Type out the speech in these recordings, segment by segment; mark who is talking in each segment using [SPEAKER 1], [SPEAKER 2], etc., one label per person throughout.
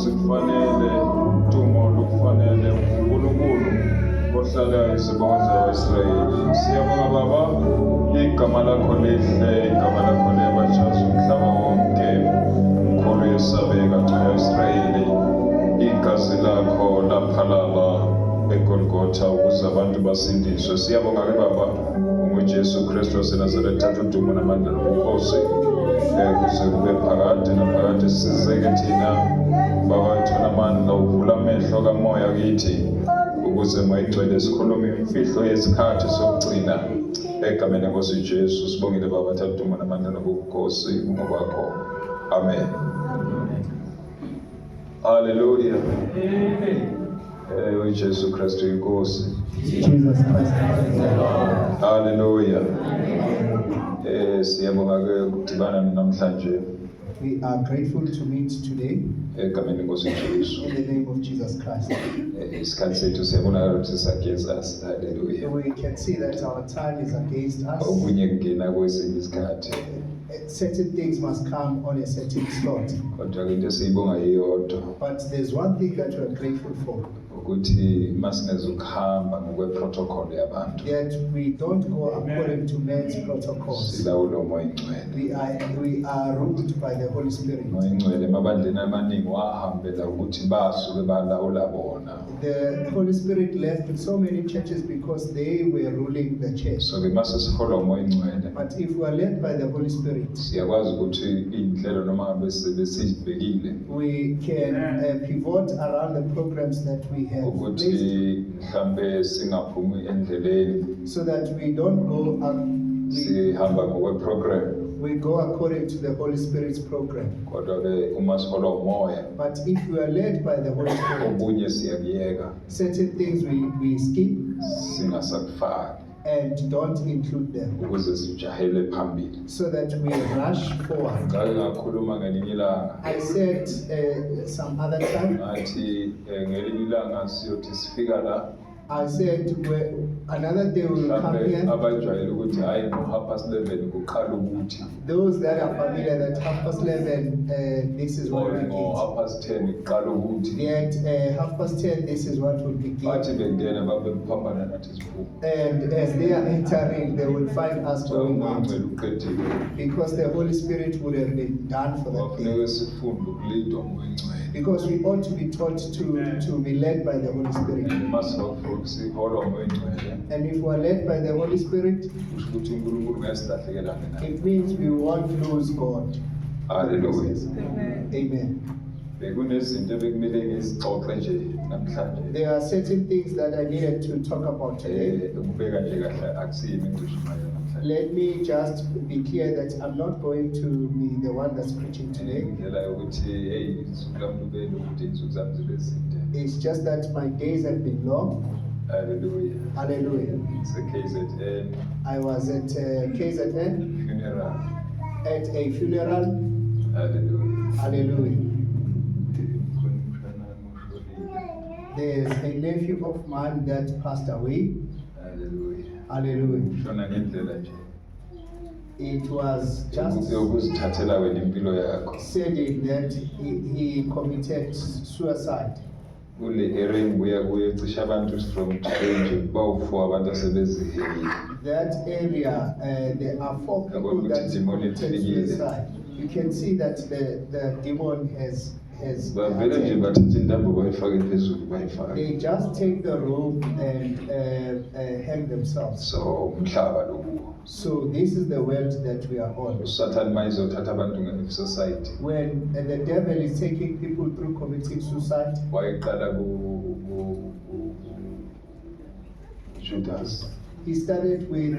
[SPEAKER 1] sikufanele udumo lukufanele uNkulunkulu ohlala izibongo zawo-Israyeli. Siyabonga Baba, igama lakho lihle, igama lakho liyabajaza umhlaba wonke. Mkhulu yesabeka ngcono Israyeli, igazi lakho laphalala eGolgotha ukuze abantu basindiswe. Siyabonga ke Baba, uJesu Kristu waseNazaretha, thatha udumo namandla nobukhosi kuze kube phakade naphakade. Sizeke thina Baba, thola amandla uvula amehlo kamoya kithi ukuze mayigcwele sikhulume imfihlo yesikhathi sokugcina egameni lenkosi Jesu. Sibongile Baba, thatha udumo namandla nobukhosi ngokwakho. Amen. Hallelujah. Jesu Kristu inkosi.
[SPEAKER 2] Jesus Christ.
[SPEAKER 1] Hallelujah. Siyabonga ke ukudibana namhlanje
[SPEAKER 2] We are grateful to meet today
[SPEAKER 1] egameni lenkosi Jesu.
[SPEAKER 2] in the name of Jesus Christ.
[SPEAKER 1] Isikhathi sethu siyabonakala ukuthi sisageza. Hallelujah.
[SPEAKER 2] We can see that our time is against us.
[SPEAKER 1] Okunye kungena kwesinye isikhathi
[SPEAKER 2] Certain things must come on a certain slot.
[SPEAKER 1] kodwa ke into esiyibonga iyodwa
[SPEAKER 2] But there's one thing that we are grateful for.
[SPEAKER 1] ukuthi masingezukuhamba ngokwe-protocol yabantu
[SPEAKER 2] Yet we don't go according to men's protocols.
[SPEAKER 1] silawula umoya ingcwele.
[SPEAKER 2] We are ruled by the Holy Spirit.
[SPEAKER 1] Umoya ingcwele emabandleni amaningi wahambela ukuthi basuke balawula bona.
[SPEAKER 2] The Holy Spirit left in so many churches because they were ruling the church.
[SPEAKER 1] So ke masesiholwa umoya ingcwele
[SPEAKER 2] But if we are led by the Holy Spirit,
[SPEAKER 1] siyakwazi ukuthi iy'nhlelo noma ngabe sebesizibhekile
[SPEAKER 2] we can pivot around the programs that we have placed,
[SPEAKER 1] ukuthi mhlambe singaphumi endleleni
[SPEAKER 2] so that we don't go
[SPEAKER 1] sihamba ngokwe-program,
[SPEAKER 2] we go according to the Holy Spirit's program.
[SPEAKER 1] kodwa ke uma siholwa umoya
[SPEAKER 2] But if we are led by the Holy Spirit,
[SPEAKER 1] okunye siyakuyeka
[SPEAKER 2] certain things we skip
[SPEAKER 1] singasakufaki
[SPEAKER 2] and don't include them,
[SPEAKER 1] ukuze sijahele phambili.
[SPEAKER 2] so that we rush forward.
[SPEAKER 1] Ngake ngakhuluma ngelinye ilanga
[SPEAKER 2] I said some other time,
[SPEAKER 1] ngathi ngelinye ilanga siyothi sifika la
[SPEAKER 2] I said another day we will come
[SPEAKER 1] mhlambe
[SPEAKER 2] here.
[SPEAKER 1] abajwayele ukuthi hayi ngo-11:30 kuqala ukuthi
[SPEAKER 2] Those that are familiar that 11:30, this is what
[SPEAKER 1] or
[SPEAKER 2] we begin.
[SPEAKER 1] ngo-10:30 kuqala ukuthi
[SPEAKER 2] Yet 10:30, this is what will begin.
[SPEAKER 1] bathi bengena babe kuphambana nathi siphuma.
[SPEAKER 2] And as they are entering, they will find us
[SPEAKER 1] So
[SPEAKER 2] going
[SPEAKER 1] umoya
[SPEAKER 2] out,
[SPEAKER 1] ingcwele uqedile
[SPEAKER 2] because the Holy Spirit would have been done for that
[SPEAKER 1] kwafuneke
[SPEAKER 2] day.
[SPEAKER 1] sifunde ukulidwa umoya ingcwele.
[SPEAKER 2] Because we ought to be taught to be led by the Holy Spirit.
[SPEAKER 1] Masiholwa umoya ingcwele
[SPEAKER 2] And if we are led by the Holy Spirit,
[SPEAKER 1] kusho ukuthi uNkulunkulu uyasilahlekela mina.
[SPEAKER 2] it means we won't lose God.
[SPEAKER 1] Hallelujah.
[SPEAKER 2] Amen.
[SPEAKER 1] Bekunezinto ebekumele ngizixoxe nje namhlanje.
[SPEAKER 2] There are certain things that I needed to talk about today.
[SPEAKER 1] Ukubeka nje kahle akusiyimi engizoshumayela namhlanje.
[SPEAKER 2] Let me just be clear that I'm not going to be the one that's preaching today.
[SPEAKER 1] Indlela yokuthi hey insuku lami lube lokuthi insuku zami zibe zinde.
[SPEAKER 2] It's just that my days have been long.
[SPEAKER 1] Hallelujah.
[SPEAKER 2] Hallelujah.
[SPEAKER 1] It's a KZN
[SPEAKER 2] I was at KZN
[SPEAKER 1] funeral.
[SPEAKER 2] at a funeral.
[SPEAKER 1] Hallelujah.
[SPEAKER 2] Hallelujah. There's a nephew of mine that passed away.
[SPEAKER 1] Hallelujah.
[SPEAKER 2] Hallelujah.
[SPEAKER 1] Shona ngendlela nje.
[SPEAKER 2] It was just
[SPEAKER 1] Yokuzithathela wena impilo yakho.
[SPEAKER 2] said that he committed suicide.
[SPEAKER 1] Kule area ngibuya kuyo cishe abantu from today nje bawu4 abantu asebeziheyile.
[SPEAKER 2] That area, there are 4 people that committed suicide. You can see that the demon has
[SPEAKER 1] Bavele nje bathatha intambo bayifake phezulu bayifake.
[SPEAKER 2] they just take the rope and hang themselves.
[SPEAKER 1] So umhlaba lo.
[SPEAKER 2] So this is the world that we are on.
[SPEAKER 1] uSathane mayizothatha abantu nge-society
[SPEAKER 2] When the devil is taking people through committing suicide,
[SPEAKER 1] wayeqala Judas.
[SPEAKER 2] he started with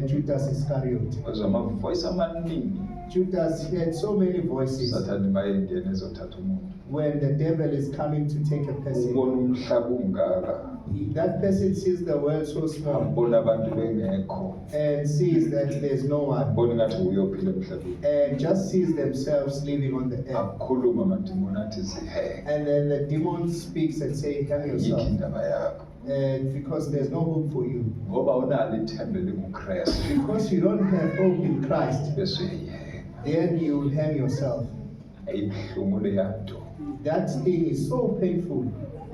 [SPEAKER 2] Judas Iscariot.
[SPEAKER 1] Kwezwa amavoice amaningi
[SPEAKER 2] Judas had so many voices.
[SPEAKER 1] uSathane mayengena ezothatha umuntu.
[SPEAKER 2] When the devil is coming to take a person,
[SPEAKER 1] Ubona umhlaba ungaka.
[SPEAKER 2] that person sees the world so small
[SPEAKER 1] Ubona abantu bengekho.
[SPEAKER 2] and sees that there's no one,
[SPEAKER 1] Ubona ngathi uyophila emhlabeni.
[SPEAKER 2] and just sees themselves living on the earth.
[SPEAKER 1] Akukhuluma amadimoni athi ziheke.
[SPEAKER 2] And then the demon speaks and say, hang
[SPEAKER 1] Yikho
[SPEAKER 2] yourself,
[SPEAKER 1] indaba yakho.
[SPEAKER 2] because there's no hope for you.
[SPEAKER 1] Ngoba unalo ithemba linguKristu
[SPEAKER 2] Because you don't have hope in Christ,
[SPEAKER 1] bese uyayeka.
[SPEAKER 2] then you will hang yourself.
[SPEAKER 1] Ayibuhlungu le yanto.
[SPEAKER 2] That thing is so painful.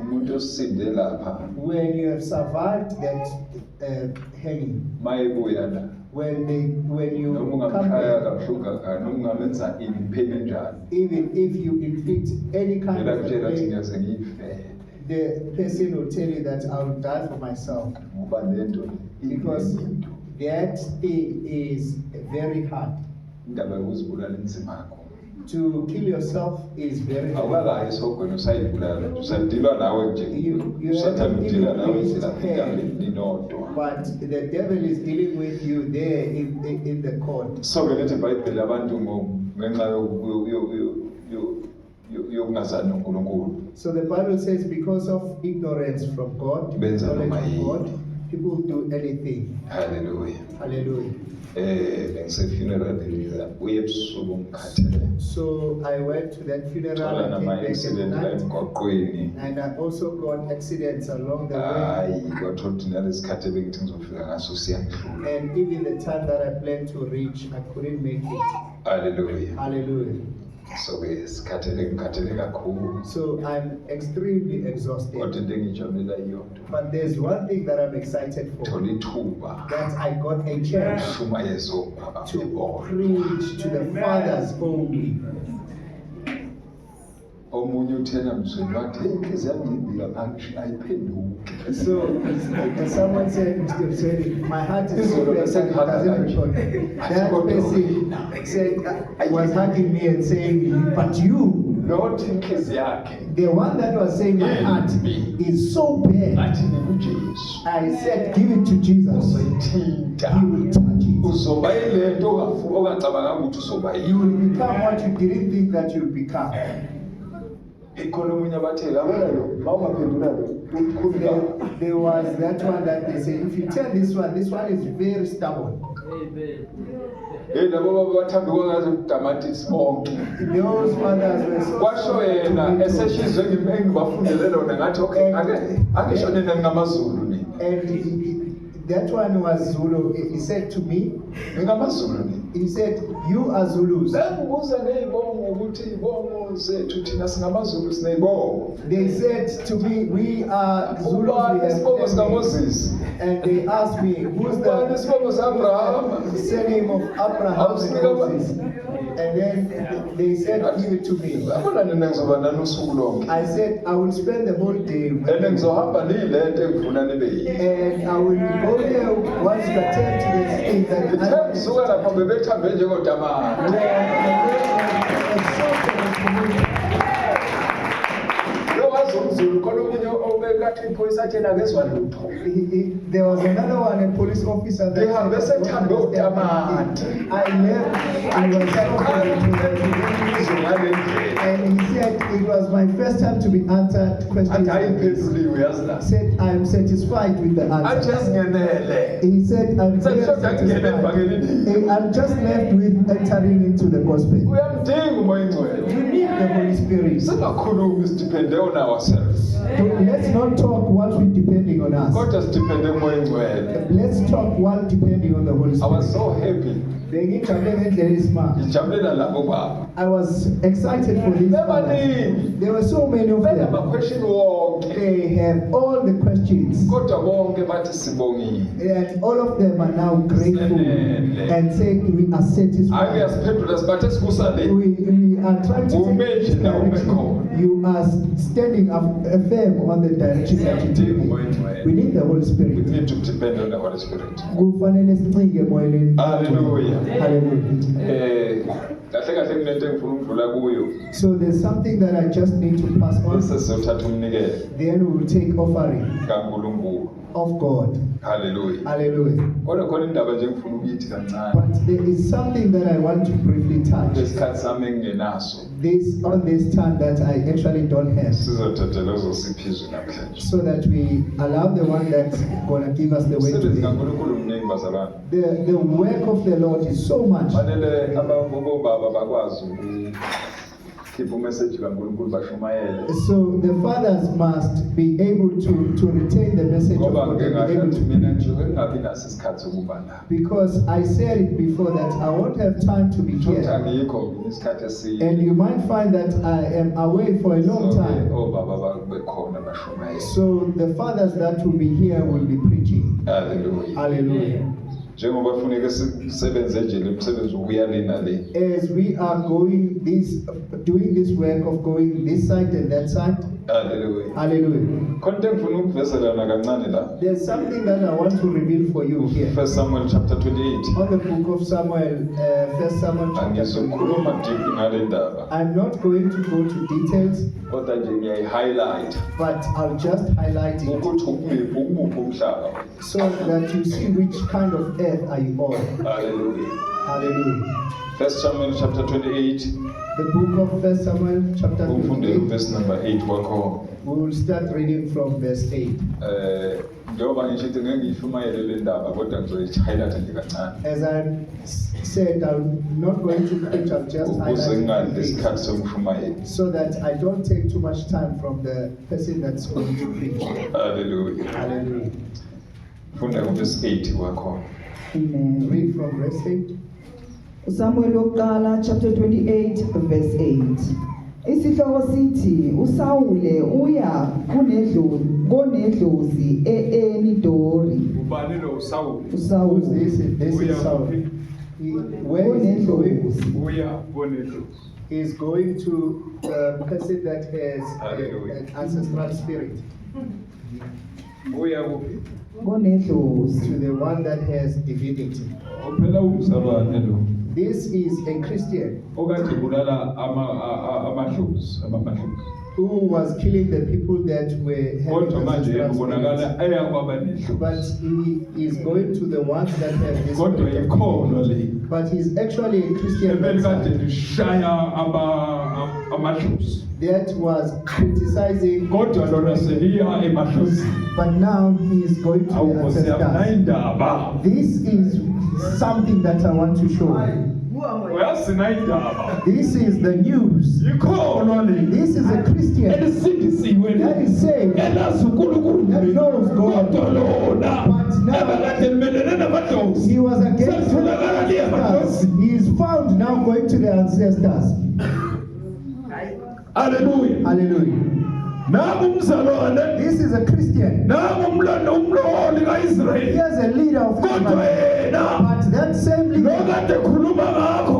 [SPEAKER 3] Umuntu osinde lapha
[SPEAKER 2] When you have survived that hanging,
[SPEAKER 3] mayebuya la
[SPEAKER 2] when you
[SPEAKER 3] noma
[SPEAKER 2] come
[SPEAKER 3] ungamkhaya
[SPEAKER 2] back,
[SPEAKER 3] kabuhlungu noma ungamenza impheni njani
[SPEAKER 2] even if you inflict any kind
[SPEAKER 3] ngela
[SPEAKER 2] of
[SPEAKER 3] kutshela ukuthi
[SPEAKER 2] pain,
[SPEAKER 3] ngiyaze ngiyifele
[SPEAKER 2] the person will tell you that I will die for myself.
[SPEAKER 3] ngoba lento
[SPEAKER 2] Because that thing is very hard.
[SPEAKER 3] indaba yokuzibulala inzima kakhulu
[SPEAKER 2] To kill yourself is very hard.
[SPEAKER 3] awukakayi sogwena usayibulala usadilwa nawe nje
[SPEAKER 2] You
[SPEAKER 3] usathanda
[SPEAKER 2] haven't
[SPEAKER 3] ukudila
[SPEAKER 2] even
[SPEAKER 3] nawe
[SPEAKER 2] reached
[SPEAKER 3] zilapha
[SPEAKER 2] hell.
[SPEAKER 3] entabeni ninodwa
[SPEAKER 2] But the devil is dealing with you there in the court.
[SPEAKER 3] so-ke lithi ibhayibheli abantu ngenxa yokungazani nonkulunkulu
[SPEAKER 2] So the Bible says because of ignorance from God,
[SPEAKER 3] Benza
[SPEAKER 2] knowledge
[SPEAKER 3] noma
[SPEAKER 2] of
[SPEAKER 3] yini.
[SPEAKER 2] God, people do anything.
[SPEAKER 3] haleluya
[SPEAKER 2] Hallelujah.
[SPEAKER 3] bengisefuneralini uye ebusuku ngikhathele
[SPEAKER 2] So I went to that funeral
[SPEAKER 3] thola
[SPEAKER 2] and came back at
[SPEAKER 3] nama-accident la
[SPEAKER 2] night.
[SPEAKER 3] emgwaqweni
[SPEAKER 2] And I also got accidents along the way.
[SPEAKER 3] hayi kwathola ukuthi nalesikhathi ebengithi ngizofika ngaso siyangihlula
[SPEAKER 2] And even the time that I planned to reach, I couldn't make it.
[SPEAKER 3] haleluya
[SPEAKER 2] Hallelujah.
[SPEAKER 3] so-ke ngikhathele kakhulu
[SPEAKER 2] So I'm extremely
[SPEAKER 3] kodwa
[SPEAKER 2] exhausted.
[SPEAKER 3] into engiyijabulela iyodwa
[SPEAKER 2] But there's one thing that I'm excited for.
[SPEAKER 3] thola ithuba
[SPEAKER 2] That I got a chance
[SPEAKER 3] shumayezopha
[SPEAKER 2] to preach to the fathers only.
[SPEAKER 3] omunye uthena mzweni wathi inhliziyo yami ngiyibika ayiphenduki
[SPEAKER 2] So someone said, Mr. Seri, my heart is so
[SPEAKER 3] Izolo
[SPEAKER 2] blessed that it doesn't record. That person said, was hugging me and saying, but you,
[SPEAKER 3] not inhliziyo yakhe
[SPEAKER 2] the one that was saying my heart is so bad.
[SPEAKER 3] athi nikujesu
[SPEAKER 2] I said, give it to Jesus.
[SPEAKER 3] uzoyithinta
[SPEAKER 2] He will touch it.
[SPEAKER 3] uzoba yilento ongacabanga ukuthi uzoba
[SPEAKER 2] You
[SPEAKER 3] yiyo
[SPEAKER 2] will become what you didn't think that you'll become.
[SPEAKER 3] ikhona omunye abathe labona lo ma ungaphendula lo
[SPEAKER 2] There was that one that they say, if you tell this one is very stubborn.
[SPEAKER 3] hey labo baba bathambi kwangaze kudamati sibonke
[SPEAKER 2] Those fathers were so
[SPEAKER 3] kwasho yena eseshizwe engibafundele lona ngathi okay ake ngisho nina ngamazulu ni
[SPEAKER 2] And that one was Zulu. He said to me,
[SPEAKER 3] ngamazulu ni
[SPEAKER 2] he said, you are Zulus.
[SPEAKER 3] bengibuza ngeyibongo ukuthi ibongo zethu thina singamazulu sineyibongo
[SPEAKER 2] They said to me, we are Zulus.
[SPEAKER 3] ubani
[SPEAKER 2] We
[SPEAKER 3] isibongo
[SPEAKER 2] have
[SPEAKER 3] sikaMoses
[SPEAKER 2] and they asked me, who's
[SPEAKER 3] ubani
[SPEAKER 2] the
[SPEAKER 3] isibongo sikaAbrahama
[SPEAKER 2] surname of Abraham and Moses? And then they said, give it to me.
[SPEAKER 3] yabona nina ngizoba nani usuku lonke
[SPEAKER 2] I said, I will spend the whole day with
[SPEAKER 3] and
[SPEAKER 2] you.
[SPEAKER 3] ngizohamba niyilento engifuna nibe yini
[SPEAKER 2] And I will go there once you attend to the things that
[SPEAKER 3] ngithe ngisuka lapha bebethambe njengotamati lowazi umzulu khona omunye obekathi iphoyisa athena kezwa lutho
[SPEAKER 2] There was another one, a police officer that
[SPEAKER 3] ngihambe sethambe utamati
[SPEAKER 2] I left, he was
[SPEAKER 3] izwe ngale ndlela
[SPEAKER 2] and he said it was my first time to be answered questions.
[SPEAKER 3] athi ayiphenduliwe yazi la
[SPEAKER 2] He said, I'm satisfied with the
[SPEAKER 3] athi
[SPEAKER 2] answer.
[SPEAKER 3] ezingenele
[SPEAKER 2] He said, I'm very
[SPEAKER 3] Sengishonda ngingene
[SPEAKER 2] satisfied.
[SPEAKER 3] evangelini
[SPEAKER 2] And I'm just left with entering into the gospel.
[SPEAKER 3] uyamdinga umoya ingcwele
[SPEAKER 2] You need the Holy Spirit.
[SPEAKER 3] singakhulumi sidepende on ourselves
[SPEAKER 2] Let's not talk what we're depending on us.
[SPEAKER 3] kodwa sidepende kumoya ingcwele
[SPEAKER 2] Let's talk what depending on the Holy
[SPEAKER 3] I was
[SPEAKER 2] Spirit.
[SPEAKER 3] so happy
[SPEAKER 2] Bengijabule ngendlela esimanga.
[SPEAKER 3] ngijabulela labo baba
[SPEAKER 2] I was excited for these fathers.
[SPEAKER 3] bebaningi
[SPEAKER 2] There were so many of them.
[SPEAKER 3] benamakhweshini wonke
[SPEAKER 2] They have all the questions.
[SPEAKER 3] kodwa bonke bathi sibongile
[SPEAKER 2] And all of them are now grateful and saying we are
[SPEAKER 3] hayi
[SPEAKER 2] satisfied.
[SPEAKER 3] uyasiphendula sibathe sikusale
[SPEAKER 2] We are trying to take this
[SPEAKER 3] Umeji na
[SPEAKER 2] direction.
[SPEAKER 3] umekhona.
[SPEAKER 2] You are standing up firm on the direction that you
[SPEAKER 3] siyamdinga
[SPEAKER 2] take.
[SPEAKER 3] umoya ingcwele
[SPEAKER 2] We need the Holy
[SPEAKER 3] we
[SPEAKER 2] Spirit.
[SPEAKER 3] need to depend on the Holy Spirit
[SPEAKER 2] Kufanele sincike emoyeni.
[SPEAKER 3] Hallelujah.
[SPEAKER 2] Hallelujah.
[SPEAKER 3] kahle kahle kunento engifuna ukudlula kuyo
[SPEAKER 2] So there's something that I just need to pass
[SPEAKER 3] bese
[SPEAKER 2] on.
[SPEAKER 3] sizothatha umnikelo
[SPEAKER 2] Then we will take offering
[SPEAKER 3] kaNkulunkulu
[SPEAKER 2] of God.
[SPEAKER 3] haleluya
[SPEAKER 2] Hallelujah.
[SPEAKER 3] kodwa khona indaba nje engifuna ukuyithi kancane
[SPEAKER 2] But there is something that I want to briefly touch.
[SPEAKER 3] lesikhathi sami engingenaso
[SPEAKER 2] This on this time that I actually don't have.
[SPEAKER 3] sizothathela uzosiphizwe namhlanje
[SPEAKER 2] So that we allow the one that's gonna give us the way
[SPEAKER 3] umsebenzi
[SPEAKER 2] today.
[SPEAKER 3] kaNkulunkulu mningi bazalwane
[SPEAKER 2] The work of the Lord is so much.
[SPEAKER 3] fanele abobaba bakwazi khipha umessage kaNkulunkulu bashumayele.
[SPEAKER 2] So the fathers must be able to retain the message of
[SPEAKER 3] Ngoba
[SPEAKER 2] God
[SPEAKER 3] ngeke
[SPEAKER 2] and be able
[SPEAKER 3] ngathi
[SPEAKER 2] to,
[SPEAKER 3] mina nje ngingabi naso isikhathi sokuba la.
[SPEAKER 2] because I said it before that I won't have time to be
[SPEAKER 3] Futhi
[SPEAKER 2] here.
[SPEAKER 3] angikho isikhathi eside.
[SPEAKER 2] And you might find that I am away for a long time.
[SPEAKER 3] Obaba bekhona bashumayele.
[SPEAKER 2] So the fathers that will be here will be preaching.
[SPEAKER 3] Hallelujah.
[SPEAKER 2] Hallelujah.
[SPEAKER 3] Njengoba funeka sisebenze nje le msebenzi ukuya lena le.
[SPEAKER 2] As we are doing this work of going this side and that side.
[SPEAKER 3] Hallelujah.
[SPEAKER 2] Hallelujah.
[SPEAKER 3] Konke ngifuna ukuveselana kancane la.
[SPEAKER 2] There's something that I want to reveal for you here.
[SPEAKER 3] 1 Samuel chapter 28.
[SPEAKER 2] On the book of Samuel, 1 Samuel chapter 28.
[SPEAKER 3] Angizokhuluma deep ngale ndaba.
[SPEAKER 2] I'm not going to go to details,
[SPEAKER 3] Kodwa nje ngiyayi-highlight
[SPEAKER 2] but I'll just highlight it
[SPEAKER 3] ukuthi ukubuphi umhlaba.
[SPEAKER 2] so that you see which kind of earth are you on.
[SPEAKER 3] Hallelujah.
[SPEAKER 2] Hallelujah.
[SPEAKER 3] 1 Samuel chapter 28.
[SPEAKER 2] The book of 1 Samuel chapter
[SPEAKER 3] Umfunde
[SPEAKER 2] 28.
[SPEAKER 3] verse number 8 wakho.
[SPEAKER 2] We will start reading from verse 8.
[SPEAKER 3] Njengoba ngisho ukuthi ngeke ngishumayele le ndaba kodwa ngizoyi-highlight nje kancane.
[SPEAKER 2] As I said, I'm not going to preach, I'll just
[SPEAKER 3] Ukuze
[SPEAKER 2] highlight
[SPEAKER 3] ngingadli
[SPEAKER 2] it
[SPEAKER 3] isikhathi somshumayeli.
[SPEAKER 2] so that I don't take too much time from the person that's going to preach.
[SPEAKER 3] Hallelujah.
[SPEAKER 2] Hallelujah.
[SPEAKER 3] Funda verse 8 wakho.
[SPEAKER 4] Amen.
[SPEAKER 2] Read from verse 8.
[SPEAKER 4] Samuel wokuqala chapter 28 verse 8. Isihloko sithi uSawule uya konedlozi eNidori.
[SPEAKER 3] Ubani lo uSawule?
[SPEAKER 2] Who's
[SPEAKER 4] uSawule
[SPEAKER 2] this? This is Saul. Where is he going?
[SPEAKER 3] Uya konedlozi.
[SPEAKER 2] He's going to the person that has
[SPEAKER 3] Hallelujah.
[SPEAKER 2] an ancestral spirit,
[SPEAKER 3] Uya kuphi?
[SPEAKER 4] konedlozi.
[SPEAKER 2] to the one that has divinity.
[SPEAKER 3] Uphela umzalwane lo.
[SPEAKER 2] This is a Christian
[SPEAKER 3] Okade bulala amadlozi, amadlozi.
[SPEAKER 2] who was killing the people that were
[SPEAKER 3] Kodwa
[SPEAKER 2] having
[SPEAKER 3] manje
[SPEAKER 2] ancestral
[SPEAKER 3] ubonakala
[SPEAKER 2] spirits.
[SPEAKER 3] eya kwaba nedlozi.
[SPEAKER 2] But he is going to the ones that have this
[SPEAKER 3] Kodwa
[SPEAKER 2] spirit of
[SPEAKER 3] ikhono
[SPEAKER 2] divinity.
[SPEAKER 3] le.
[SPEAKER 2] But he's actually a Christian
[SPEAKER 3] Ebeli kade
[SPEAKER 2] that
[SPEAKER 3] lishaya amadlozi.
[SPEAKER 2] was criticizing,
[SPEAKER 3] Kodwa lona seliya emadlozi.
[SPEAKER 2] but now he is going to the
[SPEAKER 3] Awukho
[SPEAKER 2] ancestors.
[SPEAKER 3] siyabunayindaba.
[SPEAKER 2] This is something that I want to show.
[SPEAKER 3] Uyasinayindaba.
[SPEAKER 2] This is the news.
[SPEAKER 3] Ikhono le.
[SPEAKER 2] This is a Christian
[SPEAKER 3] Elisindisiwe
[SPEAKER 2] that
[SPEAKER 3] le.
[SPEAKER 2] is saved,
[SPEAKER 3] Elazi uNkulunkulu
[SPEAKER 2] that
[SPEAKER 3] le.
[SPEAKER 2] knows God.
[SPEAKER 3] Kodwa lona.
[SPEAKER 2] But now
[SPEAKER 3] Ebekade limelene namadlozi.
[SPEAKER 2] he was against the
[SPEAKER 3] Sesitholakala liye
[SPEAKER 2] ancestors.
[SPEAKER 3] amadlozi.
[SPEAKER 2] He is found now going to the ancestors.
[SPEAKER 3] Hallelujah.
[SPEAKER 2] Hallelujah.
[SPEAKER 3] Nangu umzalwane.
[SPEAKER 2] This is a Christian.
[SPEAKER 3] Nangu umloli
[SPEAKER 2] He
[SPEAKER 3] kaIsrayeli.
[SPEAKER 2] is a leader of
[SPEAKER 3] Kodwa
[SPEAKER 2] Israel.
[SPEAKER 3] yena
[SPEAKER 2] But that same leader
[SPEAKER 3] lokade khuluma ngakho.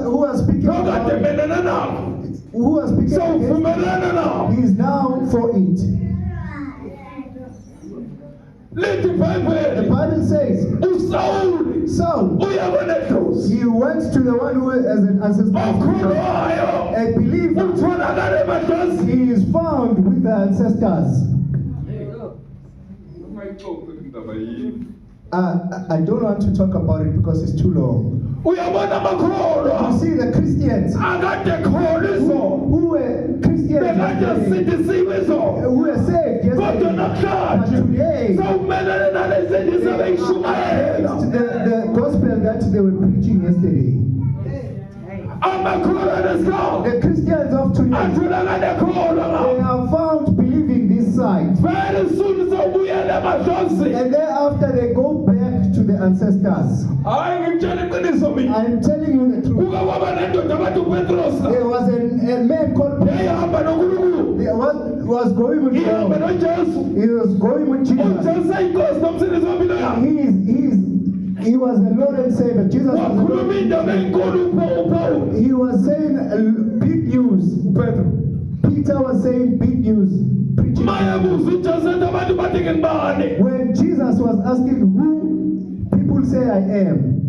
[SPEAKER 2] who was speaking
[SPEAKER 3] Lokade
[SPEAKER 2] about,
[SPEAKER 3] melene nakho.
[SPEAKER 2] who was speaking against,
[SPEAKER 3] Sawuvumelana nawo.
[SPEAKER 2] he is now for it.
[SPEAKER 3] Lithi
[SPEAKER 2] The
[SPEAKER 3] iBhayibheli
[SPEAKER 2] Bible says,
[SPEAKER 3] uSawuli
[SPEAKER 2] Saul,
[SPEAKER 3] uya konedlozi.
[SPEAKER 2] he went to the one who has an ancestral spirit.
[SPEAKER 3] Okhulwayo
[SPEAKER 2] A believer,
[SPEAKER 3] utholakala emadlozini.
[SPEAKER 2] he is found with the ancestors.
[SPEAKER 3] Ungayixoxi indaba yini?
[SPEAKER 2] I don't want to talk about it because it's too long.
[SPEAKER 3] Uyabona amakholwa
[SPEAKER 2] You see, the Christians
[SPEAKER 3] akade khona izolo.
[SPEAKER 2] who were Christians
[SPEAKER 3] Bekade
[SPEAKER 2] yesterday,
[SPEAKER 3] sindisiwe izolo.
[SPEAKER 2] who were saved
[SPEAKER 3] Kodwa
[SPEAKER 2] yesterday, but
[SPEAKER 3] namhlanje
[SPEAKER 2] today,
[SPEAKER 3] sawumelene nalezi endisa beyishumayela.
[SPEAKER 2] the gospel that they were preaching yesterday,
[SPEAKER 3] Amakholwa nesikhawu
[SPEAKER 2] the Christians of today,
[SPEAKER 3] atholakale kholwa
[SPEAKER 2] they
[SPEAKER 3] ngawo.
[SPEAKER 2] are found believing this side.
[SPEAKER 3] Very soon sawubuyela emadlozini.
[SPEAKER 2] And thereafter they go back to the ancestors.
[SPEAKER 3] Hayi ngimtshela iqiniso mina.
[SPEAKER 2] I'm telling you the truth.
[SPEAKER 3] Kuka kwaba nendoda abathi uPetros la.
[SPEAKER 2] There was a man called Peter.
[SPEAKER 3] Yayihamba noNkulunkulu.
[SPEAKER 2] There was going with
[SPEAKER 3] Ihamba
[SPEAKER 2] God.
[SPEAKER 3] noJesu.
[SPEAKER 2] He was going with Jesus.
[SPEAKER 3] uJesu ayinkosi nomsindisi wempilo yakhe.
[SPEAKER 2] He was the Lord and Savior. Jesus was the
[SPEAKER 3] Wakhuluma
[SPEAKER 2] Lord.
[SPEAKER 3] indaba enkulu uPawulu.
[SPEAKER 2] He was saying big news.
[SPEAKER 3] uPetro.
[SPEAKER 2] Peter was saying big news. Preaching.
[SPEAKER 3] Mayabuza uJesu ethi abantu bathi ngingibani.
[SPEAKER 2] When Jesus was asking who people say I am,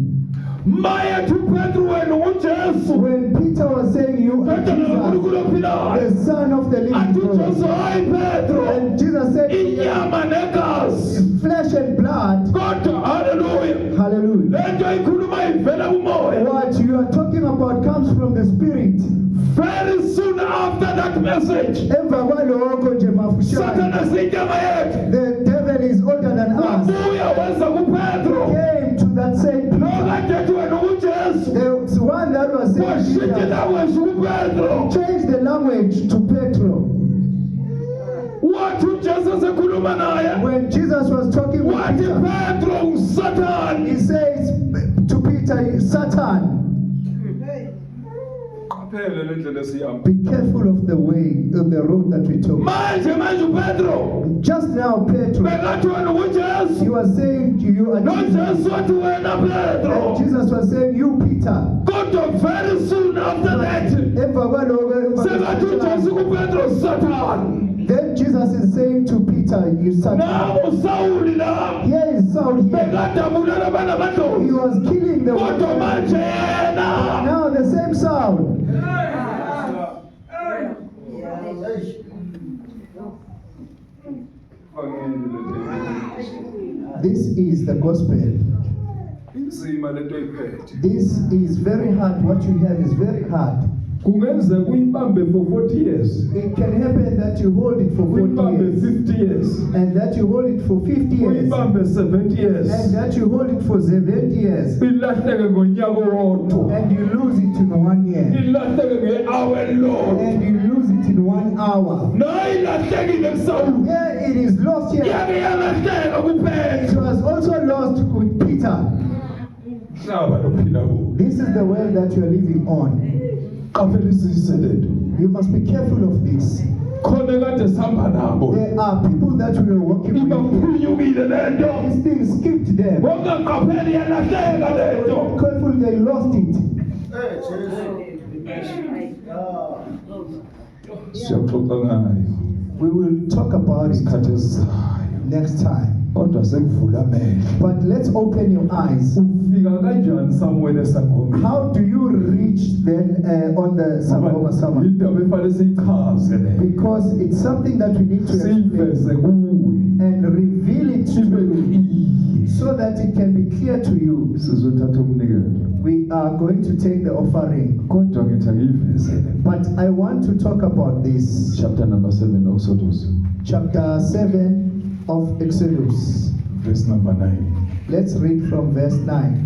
[SPEAKER 3] Maye tu Petro wena uJesu.
[SPEAKER 2] when Peter was saying you are
[SPEAKER 3] Petro noNkulunkulu
[SPEAKER 2] Jesus,
[SPEAKER 3] ophilayo.
[SPEAKER 2] the Son of the living
[SPEAKER 3] Athi
[SPEAKER 2] God,
[SPEAKER 3] uJesu hayi Petro.
[SPEAKER 2] and Jesus said,
[SPEAKER 3] Inyama negazi.
[SPEAKER 2] flesh and blood,
[SPEAKER 3] Kodwa hallelujah.
[SPEAKER 2] hallelujah.
[SPEAKER 3] Lento ikhuluma ivela kumoya.
[SPEAKER 2] What you are talking about comes from the Spirit.
[SPEAKER 3] Very soon after that message,
[SPEAKER 2] Emva kwalokho nje mafushane,
[SPEAKER 3] Satan sinyama yethu.
[SPEAKER 2] the devil is older than us.
[SPEAKER 3] Wabuya wenza kuPetro.
[SPEAKER 2] Came to that same Peter,
[SPEAKER 3] Lokade ethi wena uJesu.
[SPEAKER 2] the one that was saying
[SPEAKER 3] washintsha
[SPEAKER 2] Peter.
[SPEAKER 3] language kuPetro.
[SPEAKER 2] Change the language to Petro.
[SPEAKER 3] Wathi uJesu esekhuluma naye,
[SPEAKER 2] When Jesus was talking with
[SPEAKER 3] wathi
[SPEAKER 2] Peter,
[SPEAKER 3] Petro uSathane.
[SPEAKER 2] he says to Peter, Satan,
[SPEAKER 3] Qaphela le ndlela esihamba.
[SPEAKER 2] be careful of the way, of the road that we took.
[SPEAKER 3] Manje uPetro
[SPEAKER 2] Just now, Petro,
[SPEAKER 3] bekathi wena uJesu.
[SPEAKER 2] he was saying to you, and
[SPEAKER 3] NoJesu wathi wena Petro.
[SPEAKER 2] Jesus was saying, you Peter.
[SPEAKER 3] Kodwa very soon after that,
[SPEAKER 2] Emva kwalokho,
[SPEAKER 3] sekathi uJesu kuPetro Satan.
[SPEAKER 2] then Jesus is saying to Peter, you Satan.
[SPEAKER 3] Nawo uSawuli la.
[SPEAKER 2] Here is Saul here.
[SPEAKER 3] Bekade abulala abantu
[SPEAKER 2] He
[SPEAKER 3] abantombi.
[SPEAKER 2] was killing the
[SPEAKER 3] Kodwa
[SPEAKER 2] one.
[SPEAKER 3] manje yena.
[SPEAKER 2] Now the same Saul. This is the gospel.
[SPEAKER 3] Inzima lento oyiphethe.
[SPEAKER 2] This is very hard. What you have is very hard.
[SPEAKER 3] Kungenzeka uyibambe for 40 years.
[SPEAKER 2] It can happen that you hold it for 40
[SPEAKER 3] Uyibambe
[SPEAKER 2] years,
[SPEAKER 3] 50 years.
[SPEAKER 2] and that you hold it for 50 years,
[SPEAKER 3] Uyibambe 70 years.
[SPEAKER 2] and that you hold it for 70 years,
[SPEAKER 3] Ilahleke ngonyaka owodwa.
[SPEAKER 2] and you lose it in 1 year,
[SPEAKER 3] Ilahleke nge-hour elilodwa.
[SPEAKER 2] and you lose it in 1 hour.
[SPEAKER 3] Nayo ilahlekile kuSawuli.
[SPEAKER 2] Yeah, it is lost here.
[SPEAKER 3] Yake yalahleka
[SPEAKER 2] It
[SPEAKER 3] kuPetro.
[SPEAKER 2] was also lost with Peter.
[SPEAKER 3] Mhlaba lophila kuwo.
[SPEAKER 2] This is the world that you are living on.
[SPEAKER 3] Qaphela isizwe lento.
[SPEAKER 2] You must be careful of this.
[SPEAKER 3] Khona kade sihamba nabo.
[SPEAKER 2] There are people that we are working with.
[SPEAKER 3] Ibaphunyukile lento.
[SPEAKER 2] These things skipped them.
[SPEAKER 3] Ongaqapheli yalahleka lento.
[SPEAKER 2] Careful, they lost it.
[SPEAKER 3] Siyaxoxa ngayo
[SPEAKER 2] We will talk about it
[SPEAKER 3] isikhathi esizayo.
[SPEAKER 2] next time.
[SPEAKER 3] Kodwa sekuvula amehlo.
[SPEAKER 2] But let's open your eyes.
[SPEAKER 3] Ufika kanjani Samuel esangomeni?
[SPEAKER 2] How do you reach then on the Sangoma Sama?
[SPEAKER 3] Indaba efanele siyichaze le.
[SPEAKER 2] Because it's something that we need to explain
[SPEAKER 3] Siyiveze kuwe.
[SPEAKER 2] and reveal it to
[SPEAKER 3] Ibe
[SPEAKER 2] you
[SPEAKER 3] iye.
[SPEAKER 2] so that it can be clear to you.
[SPEAKER 3] Sizothatha umnikelo.
[SPEAKER 2] We are going to take the offering.
[SPEAKER 3] Kodwa ngithi akuyiveze le.
[SPEAKER 2] But I want to talk about this.
[SPEAKER 3] Chapter number 7 of Exodus.
[SPEAKER 2] Chapter 7 of Exodus.
[SPEAKER 3] Verse number 9.
[SPEAKER 2] Let's read from verse 9.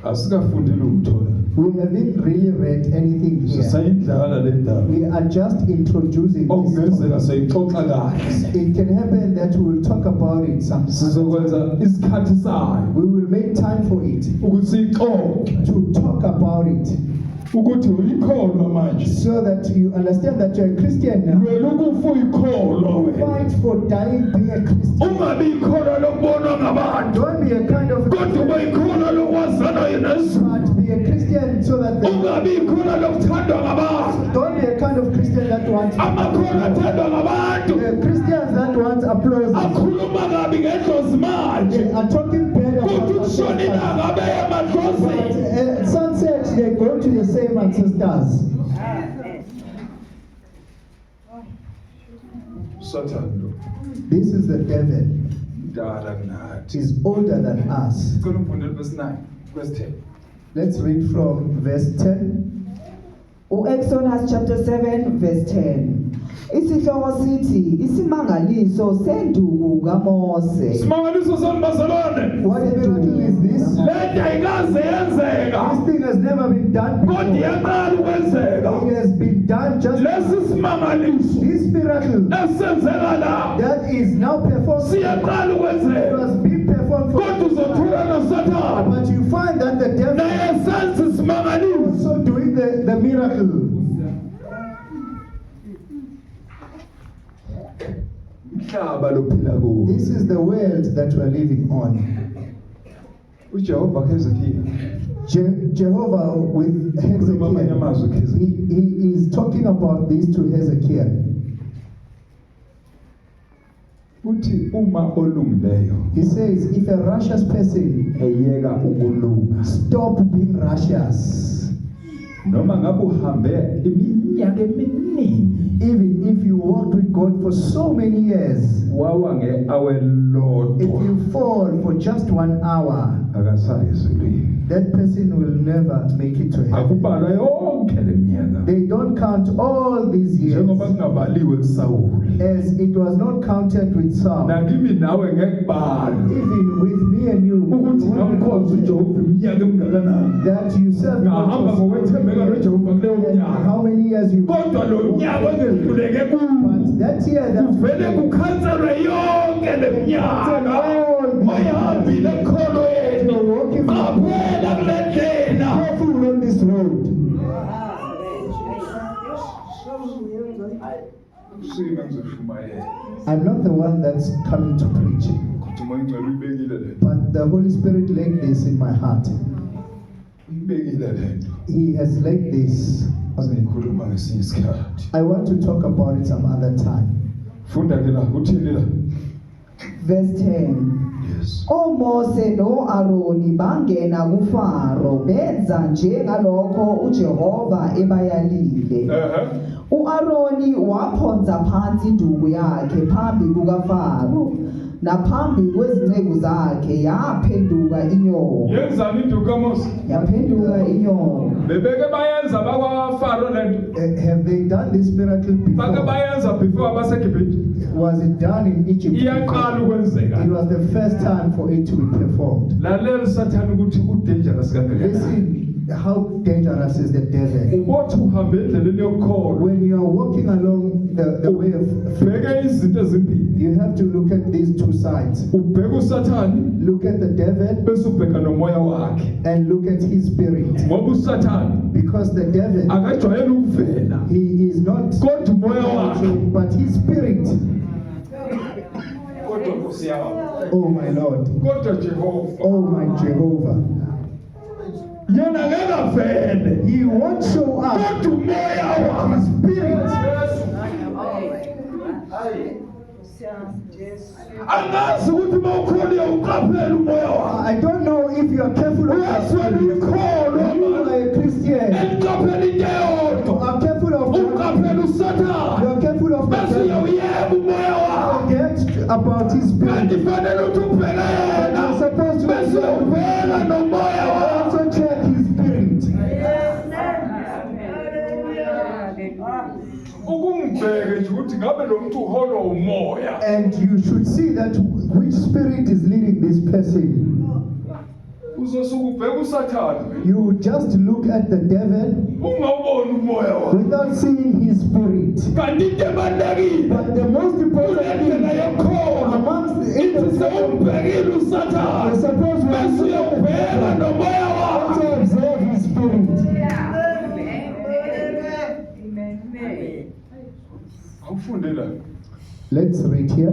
[SPEAKER 3] Asikafundile ukuthola.
[SPEAKER 2] We haven't really read anything here.
[SPEAKER 3] Sisayidlala le ndaba.
[SPEAKER 2] We are just introducing this
[SPEAKER 3] Okungenzeka
[SPEAKER 2] topic.
[SPEAKER 3] sayixoxa kahle.
[SPEAKER 2] It can happen that we will talk about it sometime.
[SPEAKER 3] Sizokwenza isikhathi sayo
[SPEAKER 2] We will make time for it
[SPEAKER 3] ukuthi sixoxe
[SPEAKER 2] to talk about it
[SPEAKER 3] ukuthi uyikholwa manje.
[SPEAKER 2] so that you understand that you're a Christian now.
[SPEAKER 3] Wena ukufa uyikholwa wena.
[SPEAKER 2] Fight for dying being a Christian.
[SPEAKER 3] Ungabi ikholwa lokubonwa ngabantu.
[SPEAKER 2] Don't be a kind of
[SPEAKER 3] Kodwa ube ikholwa lokwazana yesu.
[SPEAKER 2] but be a Christian so that
[SPEAKER 3] Ungabi ikholwa lokuthandwa ngabantu.
[SPEAKER 2] don't be a kind of Christian that wants
[SPEAKER 3] Amakholwa athandwa ngabantu.
[SPEAKER 2] Christians that want applause.
[SPEAKER 3] Akhuluma kabi ngendlozi manje.
[SPEAKER 2] They are talking bad
[SPEAKER 3] Kuthi
[SPEAKER 2] about
[SPEAKER 3] ukushona
[SPEAKER 2] ancestors.
[SPEAKER 3] ilanga beya emadlozini.
[SPEAKER 2] But sunset they go to the same ancestors.
[SPEAKER 3] Satan lo.
[SPEAKER 2] This is the devil.
[SPEAKER 3] Dala kunathi.
[SPEAKER 2] He's older than us.
[SPEAKER 3] Sicela ufundele verse 9, verse 10.
[SPEAKER 2] Let's read from verse 10.
[SPEAKER 4] U-Exodus chapter 7 verse 10. Isihloko sithi isimangaliso senduku kaMose.
[SPEAKER 3] Simangaliso sambazalwane.
[SPEAKER 2] What miracle is this?
[SPEAKER 3] Lento ayikaze yenzeka.
[SPEAKER 2] This thing has never been done
[SPEAKER 3] Kodwa
[SPEAKER 2] before.
[SPEAKER 3] iyaqala ukwenzeka.
[SPEAKER 2] It has been done just
[SPEAKER 3] Lesi simangaliso
[SPEAKER 2] this miracle
[SPEAKER 3] esenzeka la.
[SPEAKER 2] that is now performed.
[SPEAKER 3] Siyaqala
[SPEAKER 2] It
[SPEAKER 3] ukwenzeka.
[SPEAKER 2] was being performed
[SPEAKER 3] Kodwa
[SPEAKER 2] for.
[SPEAKER 3] uzothola noSathane.
[SPEAKER 2] But you find that the devil
[SPEAKER 3] Naye senze
[SPEAKER 2] is
[SPEAKER 3] simangaliso.
[SPEAKER 2] also doing the miracle.
[SPEAKER 3] Umhlaba lophila kuwo.
[SPEAKER 2] This is the world that we are living on.
[SPEAKER 3] uJehova keZekiya.
[SPEAKER 2] Jehovah with
[SPEAKER 3] Ukhuluma amanye
[SPEAKER 2] Hezekiah.
[SPEAKER 3] amazwi keZekiya.
[SPEAKER 2] He is talking about this to Hezekiah.
[SPEAKER 3] Uthi uma olungileyo
[SPEAKER 2] He says, if a righteous person
[SPEAKER 3] eyeka ukulunga
[SPEAKER 2] stop being righteous,
[SPEAKER 3] noma ngabe uhambe iminyaka eminingi
[SPEAKER 2] even if you walked with God for so many years,
[SPEAKER 3] wawa nge-hour
[SPEAKER 2] if
[SPEAKER 3] lodwa
[SPEAKER 2] you fall for just 1 hour,
[SPEAKER 3] akasayi ezulwini.
[SPEAKER 2] that person will never make it to heaven.
[SPEAKER 3] akubalwa yonke leminyaka
[SPEAKER 2] They don't count all these years
[SPEAKER 3] njengoba kungabaliwe kuSawuli
[SPEAKER 2] as it was not counted with Saul.
[SPEAKER 3] nakimi nawe ngekubala
[SPEAKER 2] Even with me and you,
[SPEAKER 3] ukuthi ngamkhonza uJehova iminyaka emngakanani
[SPEAKER 2] that you serve
[SPEAKER 3] ngahamba
[SPEAKER 2] God for
[SPEAKER 3] ngokwethembeka noJehova kuleyo mnyaka
[SPEAKER 2] how many years you
[SPEAKER 3] kodwa lo mnyaka ongehluleke kuwo
[SPEAKER 2] but that year that
[SPEAKER 3] kuvele kukhanselwe yonke leminyaka oyihambile enkolo yethu qaphela kule ndlela
[SPEAKER 2] careful on this road.
[SPEAKER 3] usime ngizoshumayela
[SPEAKER 2] I'm not the one that's coming to preach,
[SPEAKER 3] kodwa uma ingcwele uyibekile le
[SPEAKER 2] but the Holy Spirit laid this in my heart.
[SPEAKER 3] uyibekile le nto
[SPEAKER 2] He has laid this.
[SPEAKER 3] aze ngikhuluma ngesinye isikhathi
[SPEAKER 2] I want to talk about it some other time.
[SPEAKER 3] funda ke la uthini la
[SPEAKER 4] Verse 10.
[SPEAKER 3] yes
[SPEAKER 4] OMose no-Aroni bangena kuFaro benza njengalokho uJehova ebayalile. U-Aroni waphonza phansi induku yakhe phambi kukaFaro naphambi kwezinceku zakhe yaphenduka inyongo.
[SPEAKER 3] yenzani induku kaMose
[SPEAKER 4] Yaphenduka inyongo.
[SPEAKER 3] bebeke bayenza bakwaFaro le nto
[SPEAKER 2] Have they done this miracle
[SPEAKER 3] bake
[SPEAKER 2] before?
[SPEAKER 3] bayenza before abaseGibhithe
[SPEAKER 2] Was it done in Egypt?
[SPEAKER 3] iyaqala ukwenzeka
[SPEAKER 2] It was the first time for it to be performed.
[SPEAKER 3] lalela usathana ukuthi udangerous kangakanani
[SPEAKER 2] Listen, how dangerous is the devil?
[SPEAKER 3] ubothi uhambe endleleni yokukholwa
[SPEAKER 2] When you are walking along the way of faith,
[SPEAKER 3] bheke izinto ezimbili
[SPEAKER 2] you have to look at these two sides.
[SPEAKER 3] ubheke usathani
[SPEAKER 2] Look at the devil
[SPEAKER 3] bese ubheka nomoya wakhe
[SPEAKER 2] and look at his spirit.
[SPEAKER 3] ngoba usathani
[SPEAKER 2] Because the devil,
[SPEAKER 3] akajwayele ukuvela
[SPEAKER 2] he is not,
[SPEAKER 3] kodwa umoya wakhe
[SPEAKER 2] but his spirit,
[SPEAKER 3] kodwa Nkosi yami
[SPEAKER 2] oh my Lord,
[SPEAKER 3] kodwa Jehova
[SPEAKER 2] oh my Jehovah,
[SPEAKER 3] yena ngeke avele
[SPEAKER 2] he won't show up.
[SPEAKER 3] kodwa umoya wakhe
[SPEAKER 2] His spirit,
[SPEAKER 3] angazi ukuthi mawukhona uqaphela umoya wakhe
[SPEAKER 2] I don't know if you are careful of
[SPEAKER 3] uyaswela ukholwa
[SPEAKER 2] you are a Christian.
[SPEAKER 3] eliqaphela into
[SPEAKER 2] You
[SPEAKER 3] eyodwa
[SPEAKER 2] are careful of
[SPEAKER 3] uqaphela
[SPEAKER 2] you
[SPEAKER 3] usathane
[SPEAKER 2] are careful of
[SPEAKER 3] bese
[SPEAKER 2] the
[SPEAKER 3] uyawuyeba umoya wakhe
[SPEAKER 2] forget about his
[SPEAKER 3] kanti
[SPEAKER 2] spirit.
[SPEAKER 3] fanele ukuthi ubheke yena
[SPEAKER 2] You're supposed to
[SPEAKER 3] bese ubheka nomoya wakhe
[SPEAKER 2] also check his spirit.
[SPEAKER 3] ukungibheke nje ukuthi ngabe lo muntu uholwa umoya
[SPEAKER 2] And you should see that which spirit is leading this person.
[SPEAKER 3] uzosuke ubheke usathane
[SPEAKER 2] You just look at the devil
[SPEAKER 3] ungawuboni umoya wakhe
[SPEAKER 2] without seeing his spirit.
[SPEAKER 3] kanti into ebalulekile
[SPEAKER 2] But the most important
[SPEAKER 3] kulendlela
[SPEAKER 2] thing
[SPEAKER 3] yokhona
[SPEAKER 2] amongst
[SPEAKER 3] ithi
[SPEAKER 2] the
[SPEAKER 3] sewumbhekile
[SPEAKER 2] you're
[SPEAKER 3] usathane
[SPEAKER 2] supposed
[SPEAKER 3] bese
[SPEAKER 2] to
[SPEAKER 3] uyawubheka nomoya
[SPEAKER 2] also
[SPEAKER 3] wakhe
[SPEAKER 2] observe his spirit.
[SPEAKER 3] awufunde la
[SPEAKER 2] Let's read here.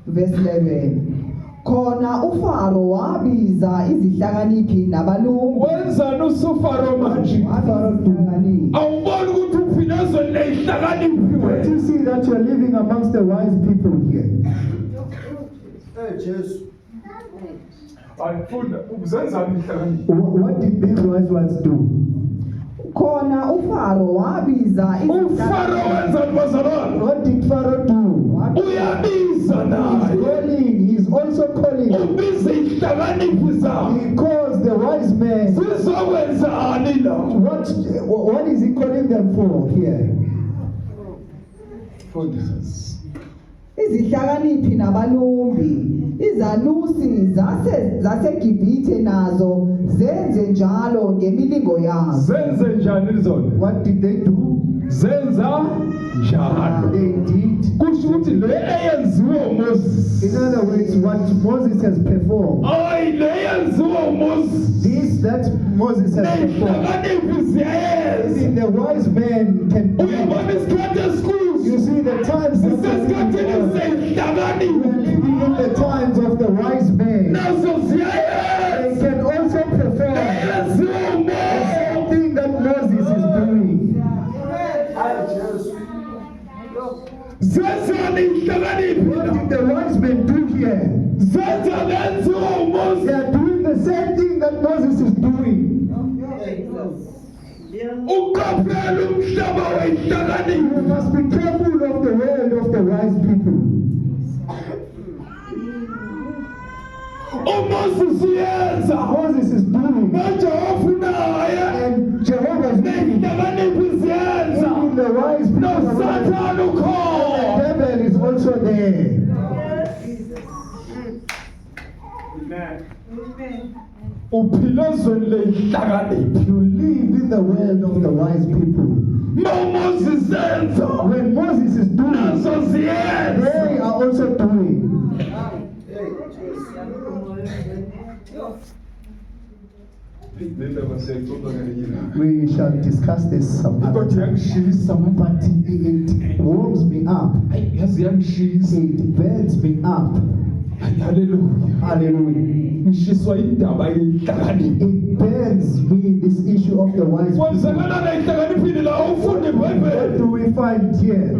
[SPEAKER 4] Verse 11. Khona uFaro wabiza izihlakaniphi nabalungu.
[SPEAKER 3] wenzani uSufaro manje
[SPEAKER 4] Wabiza izihlakaniphi.
[SPEAKER 3] awuboni ukuthi uphila ezweni leyihlakaniphi
[SPEAKER 2] But
[SPEAKER 3] wena
[SPEAKER 2] you see that you're living amongst the wise people here.
[SPEAKER 3] ayifunda ubuzenzani ihlakaniphi
[SPEAKER 2] What did these wise ones do?
[SPEAKER 4] Khona uFaro wabiza
[SPEAKER 3] uFaro wenzani bazalwane
[SPEAKER 2] What did Pharaoh do?
[SPEAKER 3] uyabiza naye
[SPEAKER 2] He's also calling.
[SPEAKER 3] ubiza izihlakaniphi zakhe
[SPEAKER 2] He calls the wise men.
[SPEAKER 3] sizokwenzani la
[SPEAKER 2] What is he calling them for here?
[SPEAKER 4] izihlakaniphi nabalumbi. Izanusi zaseGibhithe nazo zenze njalo ngemilingo yazo.
[SPEAKER 3] zenze njani zona
[SPEAKER 2] What did they do?
[SPEAKER 3] zenza njalo
[SPEAKER 2] They did.
[SPEAKER 3] kusho ukuthi le eyenziwe uMoses
[SPEAKER 2] In other words, what Moses has performed,
[SPEAKER 3] ayi le eyenziwe uMoses
[SPEAKER 2] that Moses has performed,
[SPEAKER 3] izihlakaniphi ziyayenza
[SPEAKER 2] even the wise men can do.
[SPEAKER 3] uyabona isikhathi esikuso
[SPEAKER 2] You see the times that
[SPEAKER 3] sisesikhathini
[SPEAKER 2] we are
[SPEAKER 3] seyihlakaniphi
[SPEAKER 2] living in the times of the wise men.
[SPEAKER 3] nazo
[SPEAKER 2] They
[SPEAKER 3] ziyayenza
[SPEAKER 2] can also perform
[SPEAKER 3] eyenziwe
[SPEAKER 2] the
[SPEAKER 3] uMoses
[SPEAKER 2] same thing that Moses is doing.
[SPEAKER 3] zenzani izihlakaniphi
[SPEAKER 2] What did the wise men do here?
[SPEAKER 3] zenza lenziwe
[SPEAKER 2] They
[SPEAKER 3] uMoses
[SPEAKER 2] are doing the same thing that Moses is doing.
[SPEAKER 3] uqaphela umhlaba
[SPEAKER 2] You
[SPEAKER 3] wezihlakaniphi
[SPEAKER 2] must be careful of the world of the wise people.
[SPEAKER 3] uMoses uyenza
[SPEAKER 2] Moses is doing.
[SPEAKER 3] noJehova naye
[SPEAKER 2] And Jehovah is doing.
[SPEAKER 3] nehlakaniphi ziyenza
[SPEAKER 2] Even the wise people.
[SPEAKER 3] noSathane
[SPEAKER 2] The
[SPEAKER 3] ukhona.
[SPEAKER 2] devil is also there.
[SPEAKER 3] Uphila ezweni lehlakaniphi.
[SPEAKER 2] You live in the world of the wise people.
[SPEAKER 3] noMoses enza
[SPEAKER 2] When Moses is doing,
[SPEAKER 3] nazo ziyenza.
[SPEAKER 2] they are also doing. We shall discuss this some other
[SPEAKER 3] Kodwa
[SPEAKER 2] time.
[SPEAKER 3] yangishisa manje.
[SPEAKER 2] But it warms me up.
[SPEAKER 3] Hayi yazi yangishisa.
[SPEAKER 2] It burns me up.
[SPEAKER 3] Hayi haleluya.
[SPEAKER 2] Hallelujah.
[SPEAKER 3] Ngishiswa indaba yehlakaniphi.
[SPEAKER 2] It burns me, this issue of the wise people.
[SPEAKER 3] Kwenzekana lehlakaniphini la ufunde
[SPEAKER 2] What
[SPEAKER 3] iBhayibheli.
[SPEAKER 2] do we find here?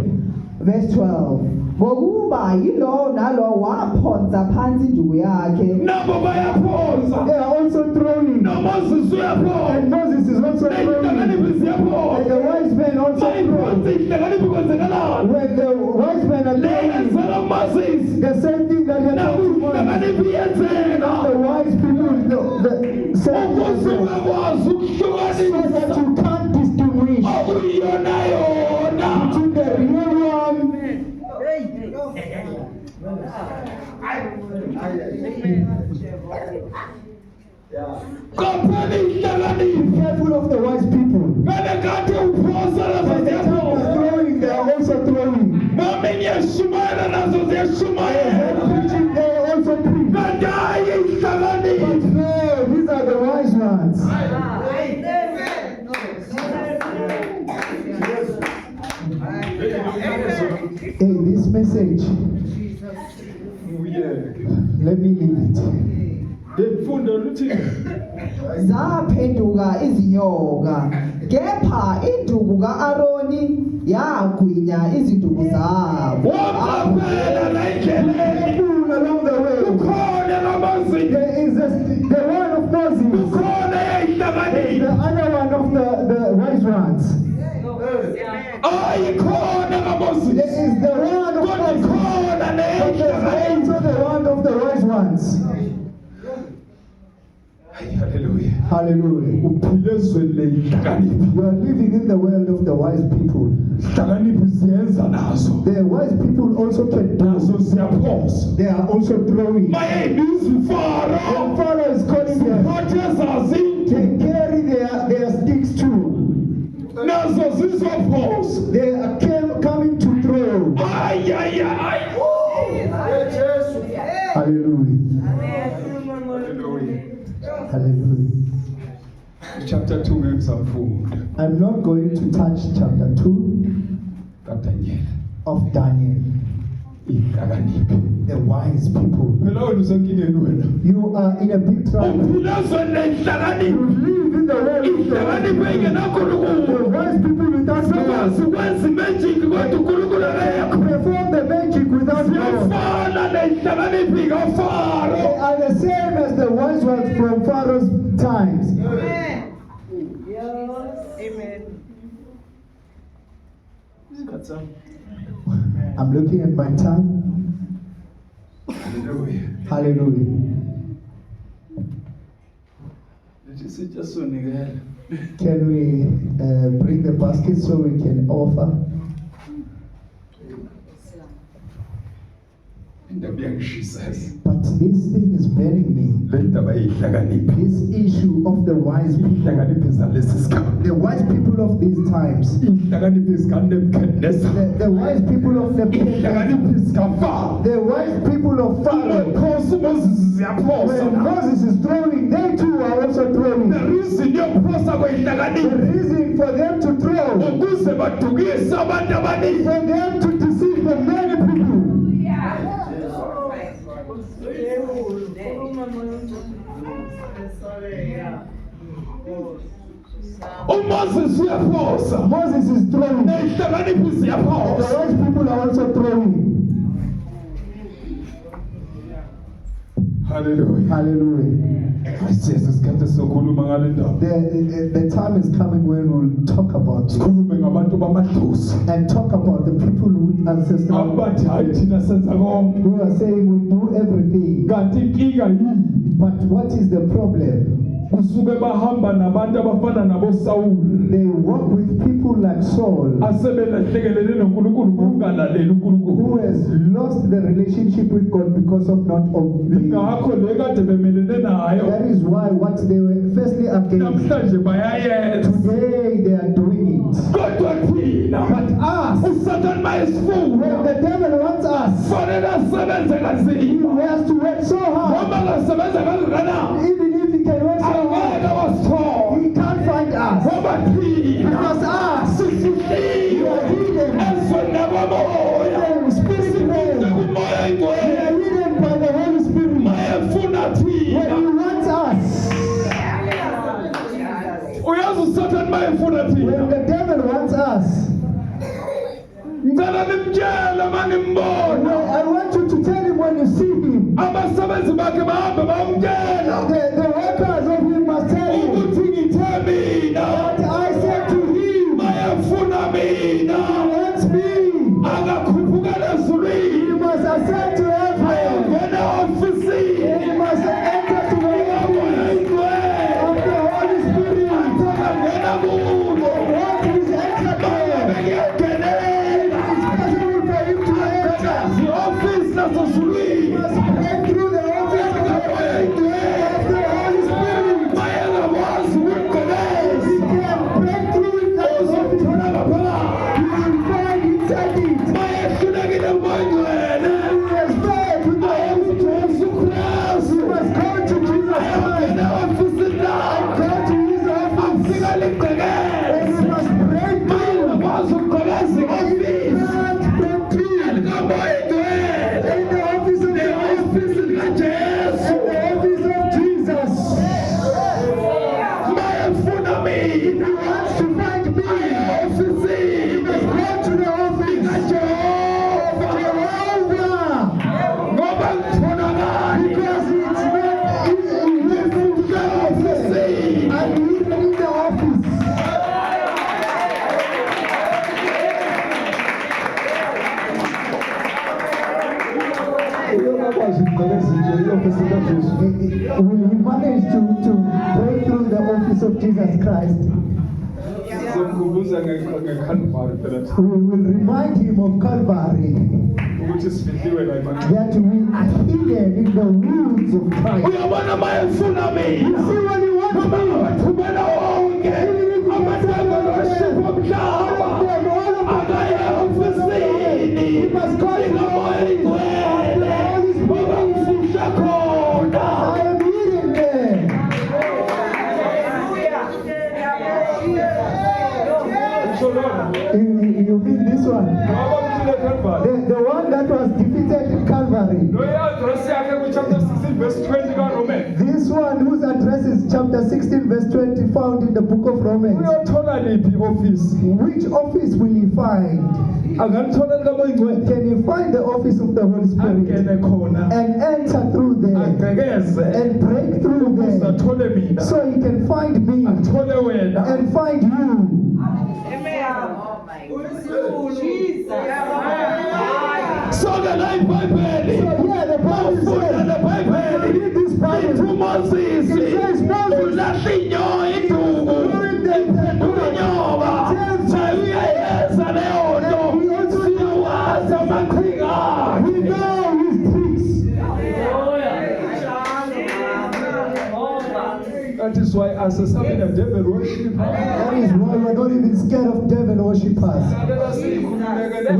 [SPEAKER 4] Verse 12. Ngokuba yilo nalo waphonsa phansi induku yakhe.
[SPEAKER 3] Nabo bayaphonza.
[SPEAKER 2] They are also throwing.
[SPEAKER 3] noMoses uyaphonza.
[SPEAKER 2] And Moses is also throwing.
[SPEAKER 3] Lehlakaniphi
[SPEAKER 2] And
[SPEAKER 3] ziyaphonza.
[SPEAKER 2] the wise men also
[SPEAKER 3] Bayiphonza
[SPEAKER 2] throw.
[SPEAKER 3] ihlakaniphi kwenzekalani?
[SPEAKER 2] When the wise men are throwing,
[SPEAKER 3] Leyenzela uMoses.
[SPEAKER 2] the same thing that happened to Moses.
[SPEAKER 3] Nakuhlakaniphi yenzeka.
[SPEAKER 2] The wise people, the same
[SPEAKER 3] Ukuze
[SPEAKER 2] thing
[SPEAKER 3] ukwazi
[SPEAKER 2] so that
[SPEAKER 3] ukuhlukanisa
[SPEAKER 2] you can't distinguish
[SPEAKER 3] okuyiyona yona.
[SPEAKER 2] between the real one.
[SPEAKER 3] Qaphela ihlakaniphi.
[SPEAKER 2] Be careful of the wise people.
[SPEAKER 3] Ngale kade uphonza nazo
[SPEAKER 2] When the time
[SPEAKER 3] ziyaphonza.
[SPEAKER 2] is throwing, they are also throwing.
[SPEAKER 3] Mami ngiyashumayela nazo ziyashumayela.
[SPEAKER 2] Preaching, they are also preaching.
[SPEAKER 3] Kanti hayi
[SPEAKER 2] But
[SPEAKER 3] ihlakaniphi.
[SPEAKER 2] no, these are the wise ones. Hey, this message, let me leave it.
[SPEAKER 3] Ngifunda ukuthi
[SPEAKER 4] Zaphenduka izinyoka, kepha induku ka-Aroni yagwinya iziduku zabo.
[SPEAKER 3] waqaphela la endleleni.
[SPEAKER 2] People along the way,
[SPEAKER 3] Ukhona kaMoses.
[SPEAKER 2] there is the one of Moses,
[SPEAKER 3] Ukhona
[SPEAKER 2] the
[SPEAKER 3] eyihlakaniphi.
[SPEAKER 2] other one of the wise ones.
[SPEAKER 3] Ayikhona kaMoses.
[SPEAKER 2] There is the one of
[SPEAKER 3] Kodwa
[SPEAKER 2] Moses,
[SPEAKER 3] ikhona
[SPEAKER 2] but there's
[SPEAKER 3] neyihlakaniphi.
[SPEAKER 2] also the one of the wise ones.
[SPEAKER 3] Hayi haleluya.
[SPEAKER 2] Hallelujah.
[SPEAKER 3] Uphila ezweni leyihlakaniphi.
[SPEAKER 2] You are living in the world of the wise people.
[SPEAKER 3] Ihlakaniphi ziyenza nazo.
[SPEAKER 2] The wise people also can
[SPEAKER 3] Nazo
[SPEAKER 2] do.
[SPEAKER 3] ziyaphonza.
[SPEAKER 2] They are also throwing.
[SPEAKER 3] Maye ibiza
[SPEAKER 2] The
[SPEAKER 3] uFaro.
[SPEAKER 2] Pharaoh is calling them.
[SPEAKER 3] Phathe zazinto.
[SPEAKER 2] They carry their sticks too.
[SPEAKER 3] Nazo zizophonza.
[SPEAKER 2] They are coming to throw.
[SPEAKER 3] Hayi hayi hayi.
[SPEAKER 2] Hallelujah. Hallelujah.
[SPEAKER 3] Chapter 2 ngisamfunda.
[SPEAKER 2] I'm not going to touch chapter 2
[SPEAKER 3] kaDaniel.
[SPEAKER 2] of Daniel,
[SPEAKER 3] Ihlakaniphi.
[SPEAKER 2] the wise people.
[SPEAKER 3] Phela wena usenkingeni wena.
[SPEAKER 2] You are in a big trouble.
[SPEAKER 3] Uphila ezweni leyihlakaniphi.
[SPEAKER 2] Live in the world of the wise
[SPEAKER 3] Ihlakaniphi
[SPEAKER 2] people.
[SPEAKER 3] engenankulunkulu.
[SPEAKER 2] The wise people without God.
[SPEAKER 3] Sikwazi ukwenza imajiki kodwa uNkulunkulu akekho.
[SPEAKER 2] Perform the magic without God.
[SPEAKER 3] Siyafana neyihlakaniphi
[SPEAKER 2] They
[SPEAKER 3] kaFaro.
[SPEAKER 2] are the same as the wise ones from Pharaoh's times. I'm looking at my time.
[SPEAKER 3] Haleluya.
[SPEAKER 2] Hallelujah.
[SPEAKER 3] Lithi sitsha sonikela.
[SPEAKER 2] Can we bring the basket so we can offer?
[SPEAKER 3] Indaba iyangishisa.
[SPEAKER 2] But this thing is burning me.
[SPEAKER 3] Le ndaba yeyihlakaniphi.
[SPEAKER 2] This issue of the wise people.
[SPEAKER 3] Ihlakaniphi zalesi sikhathi.
[SPEAKER 2] The wise people of these times.
[SPEAKER 3] Ihlakaniphi zikaNebukadnezar.
[SPEAKER 2] The wise people of the
[SPEAKER 3] Ihlakaniphi zikaFaro.
[SPEAKER 2] The wise people of Pharaoh.
[SPEAKER 3] Inkosi uMoses ziyaphosa.
[SPEAKER 2] When Moses is throwing, they too are also throwing.
[SPEAKER 3] The reason yokuphosa
[SPEAKER 2] The
[SPEAKER 3] kweyihlakaniphi
[SPEAKER 2] reason for them to throw,
[SPEAKER 3] ukuze badukise abantu abaningi.
[SPEAKER 2] for them to deceive the many people.
[SPEAKER 3] uMoses uyaphosa.
[SPEAKER 2] Moses is throwing. The
[SPEAKER 3] Neyihlakaniphi ziyaphosa.
[SPEAKER 2] wise people are also throwing.
[SPEAKER 3] Hallelujah.
[SPEAKER 2] Hallelujah.
[SPEAKER 3] Sesisikhathi sokhuluma ngale ndaba.
[SPEAKER 2] The time is coming when we'll talk about it
[SPEAKER 3] Sikhulume ngabantu bamadlozi.
[SPEAKER 2] and talk about the people who ancestral
[SPEAKER 3] Abathi hayi thina senza konke.
[SPEAKER 2] who are saying we do everything.
[SPEAKER 3] Kanti inkinga yini?
[SPEAKER 2] But what is the problem?
[SPEAKER 3] Kusuke bahamba nabantu abafana nabo Sawuli.
[SPEAKER 2] They work with people like Saul,
[SPEAKER 3] Asebelahlekelele noNkulunkulu ngokungalaleli uNkulunkulu.
[SPEAKER 2] who has lost the relationship with God because of not obeying.
[SPEAKER 3] Ingakho le kade bemelene nayo.
[SPEAKER 2] That is why what they were firstly against,
[SPEAKER 3] Namhlanje bayayenza.
[SPEAKER 2] today they are doing it.
[SPEAKER 3] Kodwa thina.
[SPEAKER 2] But us,
[SPEAKER 3] uSathane mayisifuna.
[SPEAKER 2] when the devil wants us,
[SPEAKER 3] Fanele asebenze
[SPEAKER 2] he
[SPEAKER 3] kanzima.
[SPEAKER 2] has to work so hard.
[SPEAKER 3] Noma ngasebenza kangakanani.
[SPEAKER 2] Even if he can work so
[SPEAKER 3] Angeke
[SPEAKER 2] hard,
[SPEAKER 3] wasithola.
[SPEAKER 2] he can't find us.
[SPEAKER 3] Ngoba thina.
[SPEAKER 2] Because us,
[SPEAKER 3] Sisihliwe.
[SPEAKER 2] we are hidden.
[SPEAKER 3] Ezweni labamoya.
[SPEAKER 2] The spirit realm,
[SPEAKER 3] Kumoya
[SPEAKER 2] we
[SPEAKER 3] ingcwele.
[SPEAKER 2] are hidden by the Holy Spirit.
[SPEAKER 3] Mayefuna
[SPEAKER 2] When
[SPEAKER 3] thina.
[SPEAKER 2] he wants us,
[SPEAKER 3] Uyazi uSathane mayefuna
[SPEAKER 2] when
[SPEAKER 3] thina.
[SPEAKER 2] the devil wants us,
[SPEAKER 3] Ngicela nimtshele manimbona.
[SPEAKER 2] well, I want you to tell him when you see him,
[SPEAKER 3] Abasebenzi bakhe bahambe bamtshela.
[SPEAKER 2] the workers of him must tell him
[SPEAKER 3] Ukuthi ngithe mina.
[SPEAKER 2] that I said to him,
[SPEAKER 3] Mayefuna
[SPEAKER 2] he
[SPEAKER 3] mina.
[SPEAKER 2] wants me.
[SPEAKER 3] Akakhuphuka ezulwini.
[SPEAKER 2] He must ascend to heaven.
[SPEAKER 3] Ayongena ofisini.
[SPEAKER 2] He must enter to the office of the Holy Spirit.
[SPEAKER 3] Angena kulo.
[SPEAKER 2] What is entered there?
[SPEAKER 3] Ngiyagenela.
[SPEAKER 2] It's possible for him to enter.
[SPEAKER 3] I-ofisi nasezulwini.
[SPEAKER 2] He must break through the office of the Holy Spirit.
[SPEAKER 3] Mayengakwazi ukugqekeza.
[SPEAKER 2] He can break through the office.
[SPEAKER 3] Uzothola ngaphakathi.
[SPEAKER 2] He will find inside it.
[SPEAKER 3] Mayehlulekile umoyingcwele.
[SPEAKER 2] He has faith with the Holy Spirit.
[SPEAKER 3] Yesu Kristu.
[SPEAKER 2] He must go to Jesus Christ.
[SPEAKER 3] Ayongena ofisini
[SPEAKER 2] Go
[SPEAKER 3] lakhe.
[SPEAKER 2] to his office.
[SPEAKER 3] Afika
[SPEAKER 2] And
[SPEAKER 3] ligqekeze.
[SPEAKER 2] he must break through.
[SPEAKER 3] Mayengakwazi ukugqekeza
[SPEAKER 2] He
[SPEAKER 3] i-ofisi.
[SPEAKER 2] can't break through.
[SPEAKER 3] Likamoyingcwele.
[SPEAKER 2] In the office of the Holy
[SPEAKER 3] Ne-ofisi likaJesu.
[SPEAKER 2] In the office of Jesus.
[SPEAKER 3] Mayefuna mina.
[SPEAKER 2] He wants to find me.
[SPEAKER 3] Ofisini.
[SPEAKER 2] Go to the office of
[SPEAKER 3] kaJehova.
[SPEAKER 2] Jehovah.
[SPEAKER 3] Ngoba ngitholakali.
[SPEAKER 2] Because it's not easy to get office. I'm even in the office.
[SPEAKER 3] Uyakwazi ukugqekeza nje i-ofisi kaJesu.
[SPEAKER 2] Will he manage to break through the office of Jesus Christ?
[SPEAKER 3] Sizomkhumbuza ngeKalvari phela
[SPEAKER 2] We will remind him of Calvary,
[SPEAKER 3] ukuthi sifihliwe la emaqini.
[SPEAKER 2] that we are hidden in the wounds of Christ.
[SPEAKER 3] Uyabona mayefuna
[SPEAKER 2] You
[SPEAKER 3] mina.
[SPEAKER 2] see when he wants
[SPEAKER 3] Noma
[SPEAKER 2] me,
[SPEAKER 3] ngabathumela wonke. Amatheko noshipho omhlaba. Akaye ofisini.
[SPEAKER 2] he must go to the
[SPEAKER 3] Likamoyingcwele. Ngoba ngifihla khona.
[SPEAKER 2] I am hidden there.
[SPEAKER 3] Usho lona.
[SPEAKER 2] You mean this one?
[SPEAKER 3] Ngoba ngifile eKalvari.
[SPEAKER 2] The one that was defeated in Calvary.
[SPEAKER 3] Lo i-address yakhe ku-chapter 16 verse 20 kaRomans.
[SPEAKER 2] This one whose address is chapter 16 verse 20 found in the book of Romans.
[SPEAKER 3] Uyothola liphi office?
[SPEAKER 2] Which office will he find?
[SPEAKER 3] Angalithola likamoyingcwele.
[SPEAKER 2] Can he find the office of the Holy Spirit
[SPEAKER 3] Angene khona.
[SPEAKER 2] and enter through there
[SPEAKER 3] Agqekeze.
[SPEAKER 2] and break through there
[SPEAKER 3] Athole mina.
[SPEAKER 2] so he can find me
[SPEAKER 3] Athole wena.
[SPEAKER 2] and find you?
[SPEAKER 3] Sonke la iBhayibheli.
[SPEAKER 2] So yeah, the Bible
[SPEAKER 3] Ufunda
[SPEAKER 2] says,
[SPEAKER 3] leBhayibheli.
[SPEAKER 2] read this Bible.
[SPEAKER 3] Ithi uMoses.
[SPEAKER 2] It says Moses.
[SPEAKER 3] Ulahla inyoka induku.
[SPEAKER 2] During the-
[SPEAKER 3] Iphenduka inyoka. Naye uyayenza leyo nto.
[SPEAKER 2] And he also-
[SPEAKER 3] Siyawazi amaqhinga.
[SPEAKER 2] We know his tricks.
[SPEAKER 3] That is why asesabe ne-devil worship.
[SPEAKER 2] That is why we're not even scared of devil worshippers.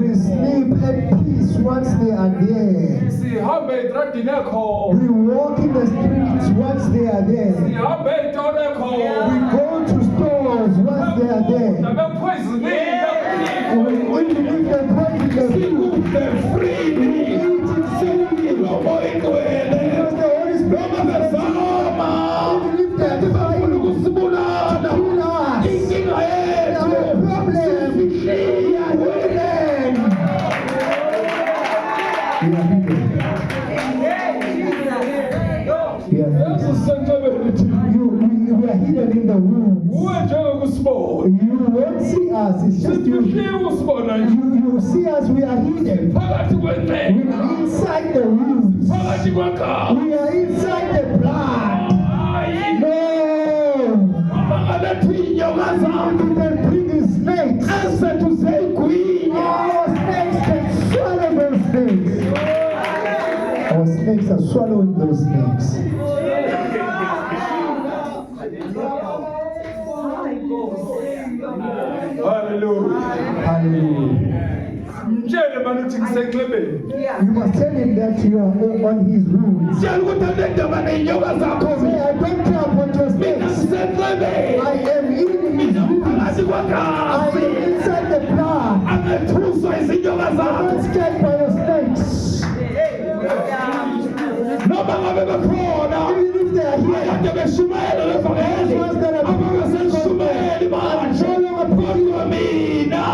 [SPEAKER 2] We sleep at peace once they are there.
[SPEAKER 3] Sihambe etradini ekhona.
[SPEAKER 2] We walk in the streets once they are there.
[SPEAKER 3] Sihambe etolo
[SPEAKER 2] We
[SPEAKER 3] ekhona.
[SPEAKER 2] go to stores once they are there.
[SPEAKER 3] Nabephoyizini.
[SPEAKER 2] We even if they poison them,
[SPEAKER 3] Sikudle free. Ilomoyingcwele.
[SPEAKER 2] because the Holy Spirit
[SPEAKER 3] Noma bezama.
[SPEAKER 2] even if they are
[SPEAKER 3] Bafuna
[SPEAKER 2] trying to
[SPEAKER 3] ukusibulala.
[SPEAKER 2] kill us,
[SPEAKER 3] Inkinga yethu.
[SPEAKER 2] our problem, we are hidden. We are hidden. We are hidden.
[SPEAKER 3] Yesu sentsebeni.
[SPEAKER 2] us. It's just you.
[SPEAKER 3] Sifihlile usibona nje.
[SPEAKER 2] You see us, we are hidden.
[SPEAKER 3] Phakathi
[SPEAKER 2] We
[SPEAKER 3] kwempela.
[SPEAKER 2] are inside the wounds.
[SPEAKER 3] Phakathi kwakha.
[SPEAKER 2] We are inside the blood.
[SPEAKER 3] Hayi.
[SPEAKER 2] No.
[SPEAKER 3] Bangalethu inyoka
[SPEAKER 2] You
[SPEAKER 3] zabo.
[SPEAKER 2] can bring the snakes.
[SPEAKER 3] Esethu seyigwinya.
[SPEAKER 2] Our snakes can swallow those snakes. Our snakes are swallowing those snakes.
[SPEAKER 3] Hallelujah.
[SPEAKER 2] Hallelujah.
[SPEAKER 3] Mtshele manje uthi ngisenxebeni.
[SPEAKER 2] You must tell him that you are on his wounds.
[SPEAKER 3] Tshela ukuthi andendaba ney'nyoka zakho.
[SPEAKER 2] Say, I don't care about your
[SPEAKER 3] Mina
[SPEAKER 2] snakes.
[SPEAKER 3] ngisenxebeni.
[SPEAKER 2] I am in his wounds.
[SPEAKER 3] Phakathi
[SPEAKER 2] I
[SPEAKER 3] kwagazi.
[SPEAKER 2] am inside the blood.
[SPEAKER 3] Angethuswa izinyoka
[SPEAKER 2] I'm
[SPEAKER 3] zakho.
[SPEAKER 2] not scared by your snakes.
[SPEAKER 3] Noma ngabe bekhona.
[SPEAKER 2] Even if they are here,
[SPEAKER 3] Kade beshumayela levangeli. Abangaseshumayeli manje. Kodwa mina.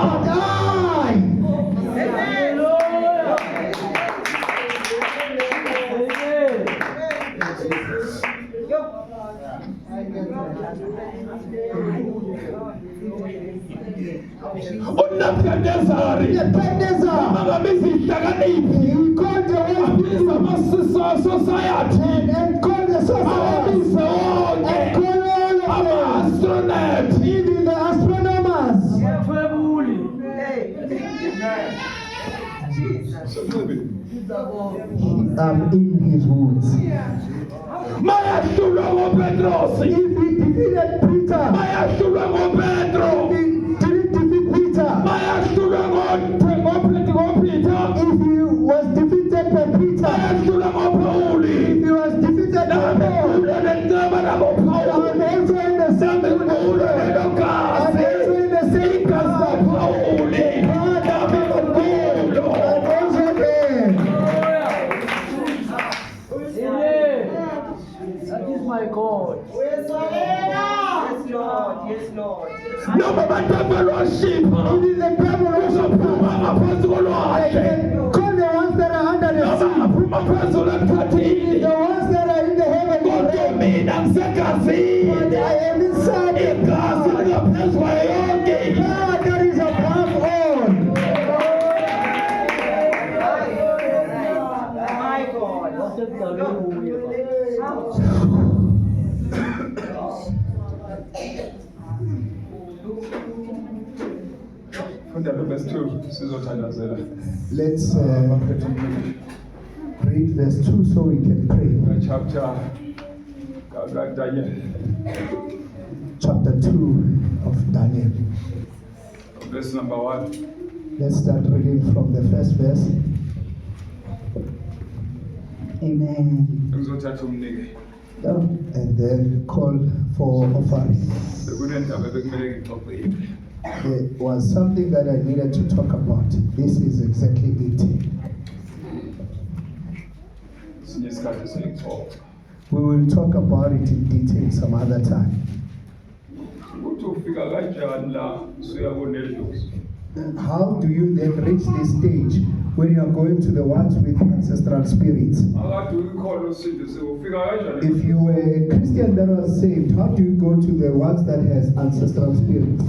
[SPEAKER 3] uNebukadnezari
[SPEAKER 2] Nebuchadnezzar,
[SPEAKER 3] angabiza ihlakaniphi
[SPEAKER 2] he called the whole
[SPEAKER 3] abiza ama-society
[SPEAKER 2] and called the sorcerers
[SPEAKER 3] ababize
[SPEAKER 2] and
[SPEAKER 3] wonke
[SPEAKER 2] called all of them,
[SPEAKER 3] ama-astronaut
[SPEAKER 2] even the astronomers. In his wounds.
[SPEAKER 3] mayahlulwa ngoPetrosi
[SPEAKER 2] If he defeated Peter,
[SPEAKER 3] mayahlulwa ngoPetro
[SPEAKER 2] he didn't defeat Peter.
[SPEAKER 3] mayahlulwa ngoPeter
[SPEAKER 2] If he was defeated by Peter,
[SPEAKER 3] mayahlulwa ngoPawuli
[SPEAKER 2] if he was defeated by Paul,
[SPEAKER 3] nabekhulwa lenceba
[SPEAKER 2] and
[SPEAKER 3] naboPawuli
[SPEAKER 2] also in the same
[SPEAKER 3] nabekhulwa
[SPEAKER 2] and
[SPEAKER 3] lelogazi
[SPEAKER 2] also in the same
[SPEAKER 3] igazi kaPawuli
[SPEAKER 2] and also there.
[SPEAKER 5] That is my God. Yes, Lord. Yes, Lord.
[SPEAKER 3] noma batabelwashipha
[SPEAKER 2] Even the devil also
[SPEAKER 3] uzophuma ngaphansi kolwandle
[SPEAKER 2] can call the ones that are under the
[SPEAKER 3] noma
[SPEAKER 2] sea,
[SPEAKER 3] aphuma phezulu emkhathini
[SPEAKER 2] the ones that are in the heavenly
[SPEAKER 3] kodwa
[SPEAKER 2] realm.
[SPEAKER 3] mina
[SPEAKER 2] But
[SPEAKER 3] ngisegazini
[SPEAKER 2] I am inside the
[SPEAKER 3] igazi
[SPEAKER 2] blood.
[SPEAKER 3] lingaphezu kwayo yonke
[SPEAKER 2] God that is above all.
[SPEAKER 5] My God.
[SPEAKER 3] funda lo verse 2 sizothandazela
[SPEAKER 2] Let's read verse 2 so we can pray.
[SPEAKER 3] chapter kaDaniel
[SPEAKER 2] Chapter 2 of Daniel.
[SPEAKER 3] verse number 1
[SPEAKER 2] Let's start reading from the first verse.
[SPEAKER 4] Amen.
[SPEAKER 3] ngizothatha umnike
[SPEAKER 2] And then call for offerings.
[SPEAKER 3] bekunendaba bekumele ngixoxe
[SPEAKER 2] There was something that I needed to talk about. This is exactly it.
[SPEAKER 3] sinye isikhathi sengixoxa
[SPEAKER 2] We will talk about it in detail some other time.
[SPEAKER 3] ukuthi ufika kanjani la usuyabonedlozi
[SPEAKER 2] How do you then reach this stage when you are going to the ones with ancestral spirits?
[SPEAKER 3] akade uyikhona usindise ufika kanjani
[SPEAKER 2] If you were a Christian that was saved, how do you go to the ones that has ancestral spirits?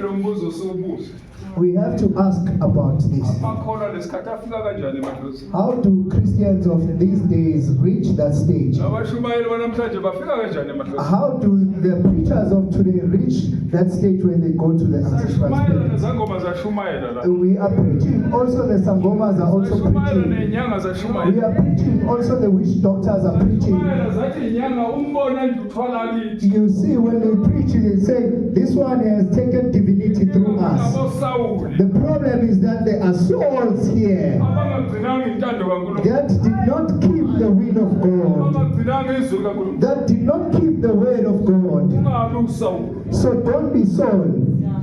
[SPEAKER 3] lo mbuzo siwubuze
[SPEAKER 2] We have to ask about this.
[SPEAKER 3] akhona lesikhathi afika kanjani emadlozini
[SPEAKER 2] How do Christians of these days reach that stage?
[SPEAKER 3] abashumayeli banamhlanje bafika kanjani emadlozini
[SPEAKER 2] How do the preachers of today reach that stage when they go to the ancestral
[SPEAKER 3] sayishumayela
[SPEAKER 2] spirits?
[SPEAKER 3] nezangoma zashumayela la
[SPEAKER 2] We are preaching, also the Sangomas are also
[SPEAKER 3] sayishumayela
[SPEAKER 2] preaching.
[SPEAKER 3] ney'nyanga
[SPEAKER 2] We
[SPEAKER 3] zashumayela
[SPEAKER 2] are preaching, also the witch doctors are preaching.
[SPEAKER 3] sayishumayela zathi inyanga umbona nje uthwala kithi
[SPEAKER 2] You see, when they preach, they say, this one has taken divinity through us.
[SPEAKER 3] abosawuli
[SPEAKER 2] The problem is that there are souls here
[SPEAKER 3] abangagcinanga intando kaNkulunkulu
[SPEAKER 2] that did not keep the will of God,
[SPEAKER 3] abangagcinanga izwi kaNkulunkulu
[SPEAKER 2] that did not keep the word of God.
[SPEAKER 3] ungabi usawuli
[SPEAKER 2] So don't be Saul.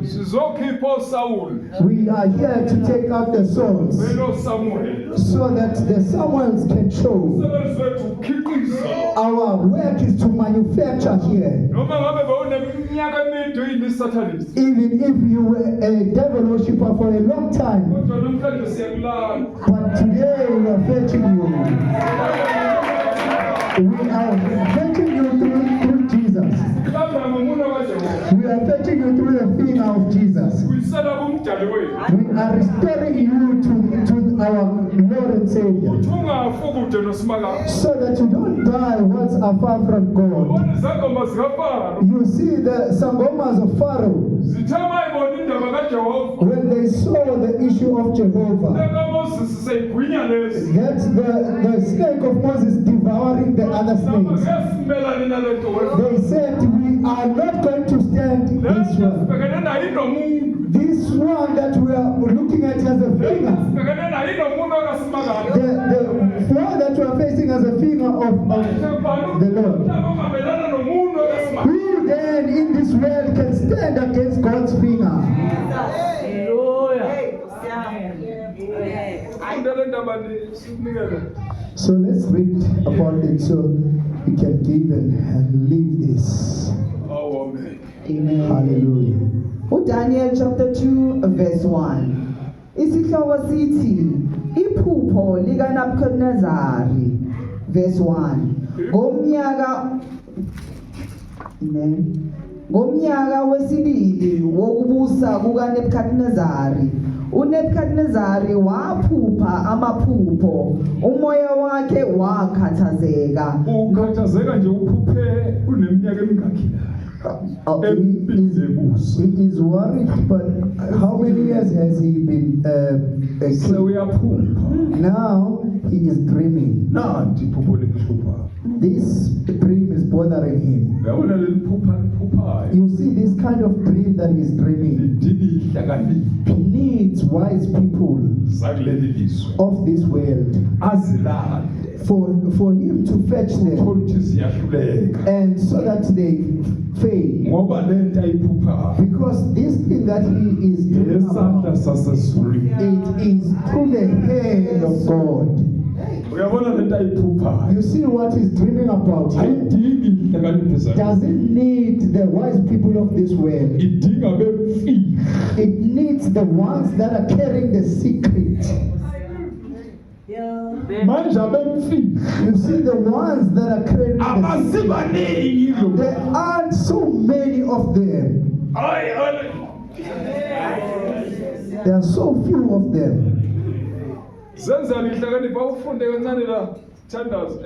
[SPEAKER 3] sizokhipha osawuli
[SPEAKER 2] We are here to take out the souls
[SPEAKER 3] belosamuheli
[SPEAKER 2] so that the Samuels can show.
[SPEAKER 3] umsebenzi wethu ukhiqiza
[SPEAKER 2] Our work is to manufacture here.
[SPEAKER 3] noma ngabe bewuneminyaka emide uyini-satanist
[SPEAKER 2] Even if you were a devil worshipper for a long time,
[SPEAKER 3] kodwa namhlanje siyakulala
[SPEAKER 2] but today we are fetching you. We are fetching you through Jesus.
[SPEAKER 3] mhlawumbe ngomuno kaJehova
[SPEAKER 2] We are fetching you through the finger of Jesus.
[SPEAKER 1] sibuyisela kumdali wethu.
[SPEAKER 2] We are restoring you to our Lord and Savior,
[SPEAKER 1] Ungafi kude noSimakade.
[SPEAKER 2] so that you don't die once afar from God.
[SPEAKER 1] Ubona izangoma zikaFaro.
[SPEAKER 2] You see the sangomas of Pharaoh,
[SPEAKER 1] Zithe mayibona indaba kaJehova.
[SPEAKER 2] when they saw the issue of Jehovah,
[SPEAKER 1] NekaMoses seyigwinya lezi.
[SPEAKER 2] that the snake of Moses devouring the other snakes,
[SPEAKER 1] Ngesimelane nalento wethu.
[SPEAKER 2] they said, we are not going to stand this
[SPEAKER 1] Lento
[SPEAKER 2] one.
[SPEAKER 1] sibhekene nayo inomuntu.
[SPEAKER 2] This one that we are looking at as a finger,
[SPEAKER 1] Sibhekene nayo inomuntu okaSimakade.
[SPEAKER 2] the one that we are facing as a finger of the Lord.
[SPEAKER 1] Ungamelana nomuntu okaSimakade.
[SPEAKER 2] Who then in this world can stand against God's finger?
[SPEAKER 1] Fundela indaba sikunikele.
[SPEAKER 2] So let's read about it so we can give and leave this.
[SPEAKER 1] Oh, amen.
[SPEAKER 4] Amen.
[SPEAKER 2] Hallelujah.
[SPEAKER 4] uDaniel chapter 2 verse 1. Isihloko sithi iphupho lika Nebuchadnezzari verse 1. Ngomnyaka wesibili wokubusa kuka Nebuchadnezzari, uNebuchadnezzari waphupha amaphupho, umoya wakhe wakhathazeka.
[SPEAKER 3] Ukhathazeka nje uphuphe uneminyaka emingaki la.
[SPEAKER 2] He is worried, but how many years has he been a
[SPEAKER 3] So
[SPEAKER 2] king?
[SPEAKER 3] uyaphupha.
[SPEAKER 2] Now he is dreaming.
[SPEAKER 3] Nanti iphupho liphupha.
[SPEAKER 2] This dream is bothering him.
[SPEAKER 3] Uyabona leli phupha liphuphayo.
[SPEAKER 2] You see this kind of dream that he's dreaming.
[SPEAKER 3] Lidinga ihlakaniphi
[SPEAKER 2] He needs wise people
[SPEAKER 3] zakuleli lizwe.
[SPEAKER 2] of this world
[SPEAKER 3] Azilande.
[SPEAKER 2] for him to fetch them,
[SPEAKER 3] Uthola ukuthi ziyahluleka.
[SPEAKER 2] and so that they fail.
[SPEAKER 3] Ngoba lento ayiphuphayo.
[SPEAKER 2] Because this thing that he is dreaming
[SPEAKER 3] Yesandla
[SPEAKER 2] about,
[SPEAKER 3] sasezulwini.
[SPEAKER 2] it is through the hand of God.
[SPEAKER 3] Uyabona lento ayiphuphayo.
[SPEAKER 2] You see what he's dreaming about.
[SPEAKER 3] Ayidingi ihlakaniphi zayo.
[SPEAKER 2] Doesn't need the wise people of this world.
[SPEAKER 3] Idinga bemfihlo.
[SPEAKER 2] It needs the ones that are carrying the secret.
[SPEAKER 3] Manje abemfihlo.
[SPEAKER 2] You see the ones that are carrying the secret.
[SPEAKER 3] Abasibaningi lo.
[SPEAKER 2] There aren't so many of them.
[SPEAKER 3] Hayi
[SPEAKER 2] There are so few of them.
[SPEAKER 1] Zenzani ihlakaniphi awufunde kancane la. Thandaza.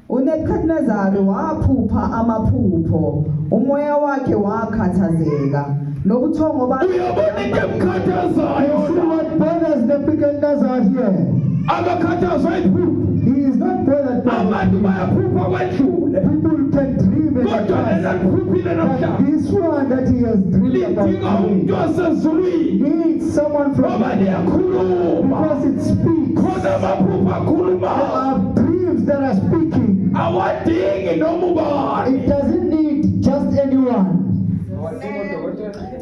[SPEAKER 4] uNebuchadnezzari waphupha amaphupho, umoya wakhe wakhathazeka, nobuthongo bakhe
[SPEAKER 3] uyabona into emkhathazayo.
[SPEAKER 2] You see what bothers Nebuchadnezzar here?
[SPEAKER 3] Abakhathazwa iphupho.
[SPEAKER 2] He is not bothered by
[SPEAKER 3] Abantu
[SPEAKER 2] it.
[SPEAKER 3] bayaphupha kwedlule.
[SPEAKER 2] People can dream and
[SPEAKER 3] Kodwa lena
[SPEAKER 2] advance.
[SPEAKER 3] liphuphile
[SPEAKER 2] But
[SPEAKER 3] namhlanje.
[SPEAKER 2] this one that he has dreamed
[SPEAKER 3] Lidinga
[SPEAKER 2] about
[SPEAKER 3] umuntu
[SPEAKER 2] today
[SPEAKER 3] wasezulwini.
[SPEAKER 2] needs someone from
[SPEAKER 3] Ngoba
[SPEAKER 2] heaven,
[SPEAKER 3] liyakhuluma.
[SPEAKER 2] because it speaks.
[SPEAKER 3] Khona amaphupho
[SPEAKER 2] There
[SPEAKER 3] akhulumayo.
[SPEAKER 2] are dreams that are speaking.
[SPEAKER 3] Awadingi noma ubani.
[SPEAKER 2] It doesn't need just anyone.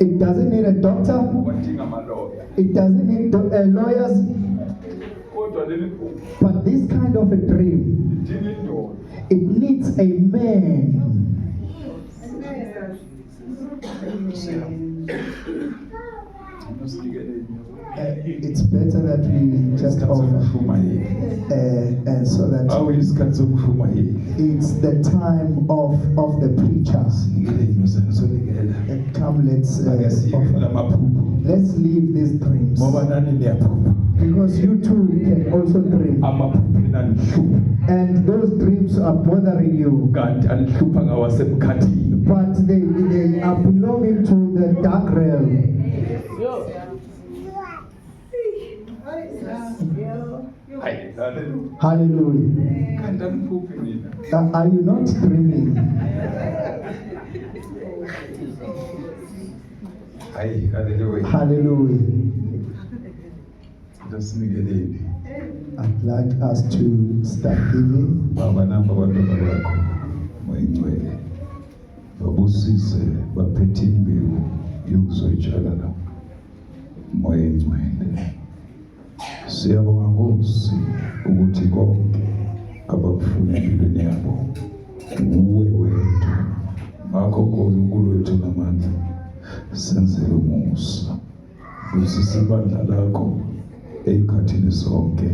[SPEAKER 2] It doesn't need a doctor.
[SPEAKER 3] Awadinga amaloya.
[SPEAKER 2] It doesn't need lawyers.
[SPEAKER 1] Kodwa leli phupho
[SPEAKER 2] But this kind of a dream,
[SPEAKER 1] lidinga indoda.
[SPEAKER 2] it needs a man. It's better that we just offer, and so that
[SPEAKER 3] Awu isikhathi sokuhluma yini.
[SPEAKER 2] it's the time of the preachers.
[SPEAKER 3] Nikele inyosana sonikela.
[SPEAKER 2] And come, let's
[SPEAKER 3] Ake siyekela
[SPEAKER 2] offer.
[SPEAKER 3] amaphupho.
[SPEAKER 2] Let's leave these dreams,
[SPEAKER 3] Ngoba nani niyaphupha.
[SPEAKER 2] because you too can also dream,
[SPEAKER 3] Amaphupho enanihlupha.
[SPEAKER 2] and those dreams are bothering you,
[SPEAKER 3] Kanti anihlupha ngawasemkhathini.
[SPEAKER 2] but they are belonging to the dark realm.
[SPEAKER 3] Hayi, lalela.
[SPEAKER 2] Hallelujah.
[SPEAKER 3] Kanti aniphuphi nina.
[SPEAKER 2] Are you not dreaming?
[SPEAKER 3] Hayi, haleluya.
[SPEAKER 2] Hallelujah.
[SPEAKER 3] Dasinikeleni.
[SPEAKER 2] I'd like us to start giving.
[SPEAKER 3] Baba namba abantwana bakho. Moyingcwele. Babusise baphethe imbewu yokuzoyitshala la. Moyingcwele. Siyabonga Nkosi ukuthi konke abakufuna empilweni yabo uwe wedwa. Ngakho uNkulunkulu wethu namandla senzele umusa. Usise ibandla lakho eyikhathini zonke,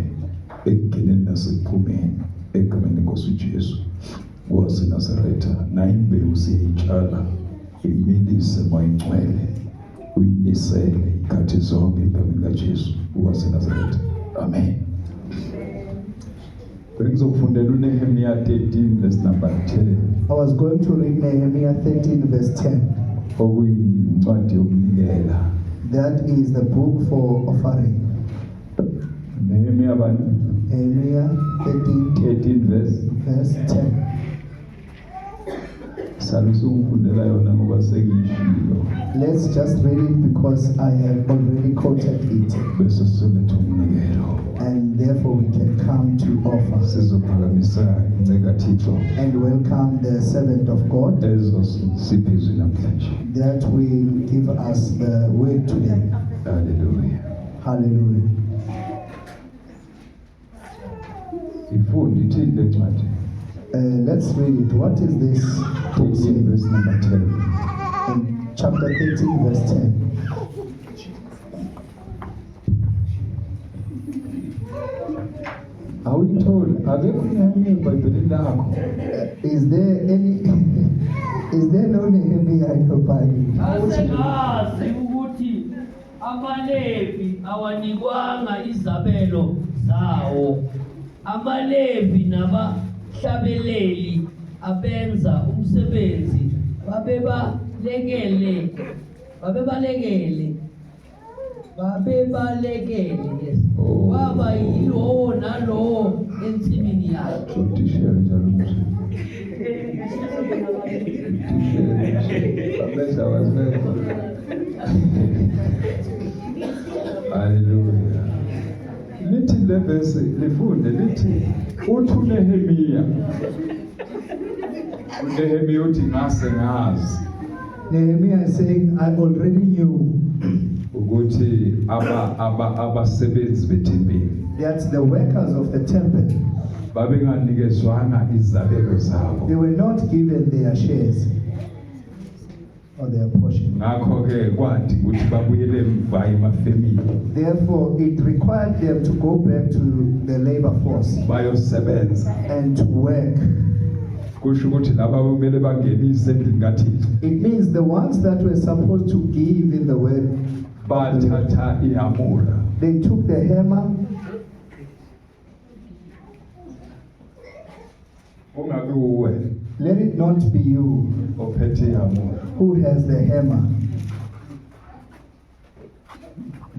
[SPEAKER 3] ekungeneni nasekuphumeni, egameni leNkosi uJesu waseNazaretha. Nayo imbewu siyayitshala imilise Moyingcwele isele ikhathi zonke egameni laJesu waseNazaretha. Amen. Bengizofundela uNehemiya 13 verse number 10.
[SPEAKER 2] I was going to read Nehemiah 13 verse 10.
[SPEAKER 3] Okuyincwadi yokunikela.
[SPEAKER 2] That is the book for offering.
[SPEAKER 3] Nehemiya
[SPEAKER 2] Nehemiah
[SPEAKER 3] 13
[SPEAKER 2] verse 10.
[SPEAKER 3] Salusungifundela yona ngoba sengiyishilo.
[SPEAKER 2] Let's just read it because I have already quoted it.
[SPEAKER 3] Bese sizoletha umnikelo.
[SPEAKER 2] And therefore we can come to offer
[SPEAKER 3] Sizophakamisa inceka Thixo
[SPEAKER 2] and welcome the servant of God
[SPEAKER 3] ezosipha izwi namhlanje.
[SPEAKER 2] that will give us the word today.
[SPEAKER 3] Hallelujah.
[SPEAKER 2] Hallelujah.
[SPEAKER 3] Ifundi ithini le ncwadi?
[SPEAKER 2] Let's read it. What is this book
[SPEAKER 3] 13
[SPEAKER 2] saying?
[SPEAKER 3] verse number 10.
[SPEAKER 2] In chapter 13 verse 10.
[SPEAKER 3] Awuyitholi akekho uNehemiya eBhayibhelini lakho.
[SPEAKER 2] Is there any is there no Nehemiah in your Bible?
[SPEAKER 6] Asengazi ukuthi abaLevi awanikwanga izabelo zawo. AbaLevi nabahlabeleli abenza umsebenzi babebalekele yes. Waba yilowo nalowo ensimini yakhe.
[SPEAKER 3] Utishela njalo umsebenzi. Abeza wazela. Hallelujah. Lithi le verse lifunde lithi uthi uNehemiya. uNehemiya uthi ngase ngazi
[SPEAKER 2] Nehemiah is saying, I already knew
[SPEAKER 3] ukuthi abasebenzi bethempeli
[SPEAKER 2] that the workers of the temple,
[SPEAKER 3] babenganikezwanga izabelo zabo.
[SPEAKER 2] they were not given their shares or their portion.
[SPEAKER 3] Ngakho ke kwathi ukuthi babuyele emva emafemini
[SPEAKER 2] Therefore, it required them to go back to the labor force
[SPEAKER 3] bayosebenza.
[SPEAKER 2] and to work.
[SPEAKER 3] Kusho ukuthi laba kumele bangenise endlini kaThixo.
[SPEAKER 2] It means the ones that were supposed to give in the word,
[SPEAKER 3] Bathatha ihamura.
[SPEAKER 2] they took the hammer.
[SPEAKER 3] Ungabe uwe
[SPEAKER 2] Let it not be you
[SPEAKER 3] ophethe ihamura.
[SPEAKER 2] who has the hammer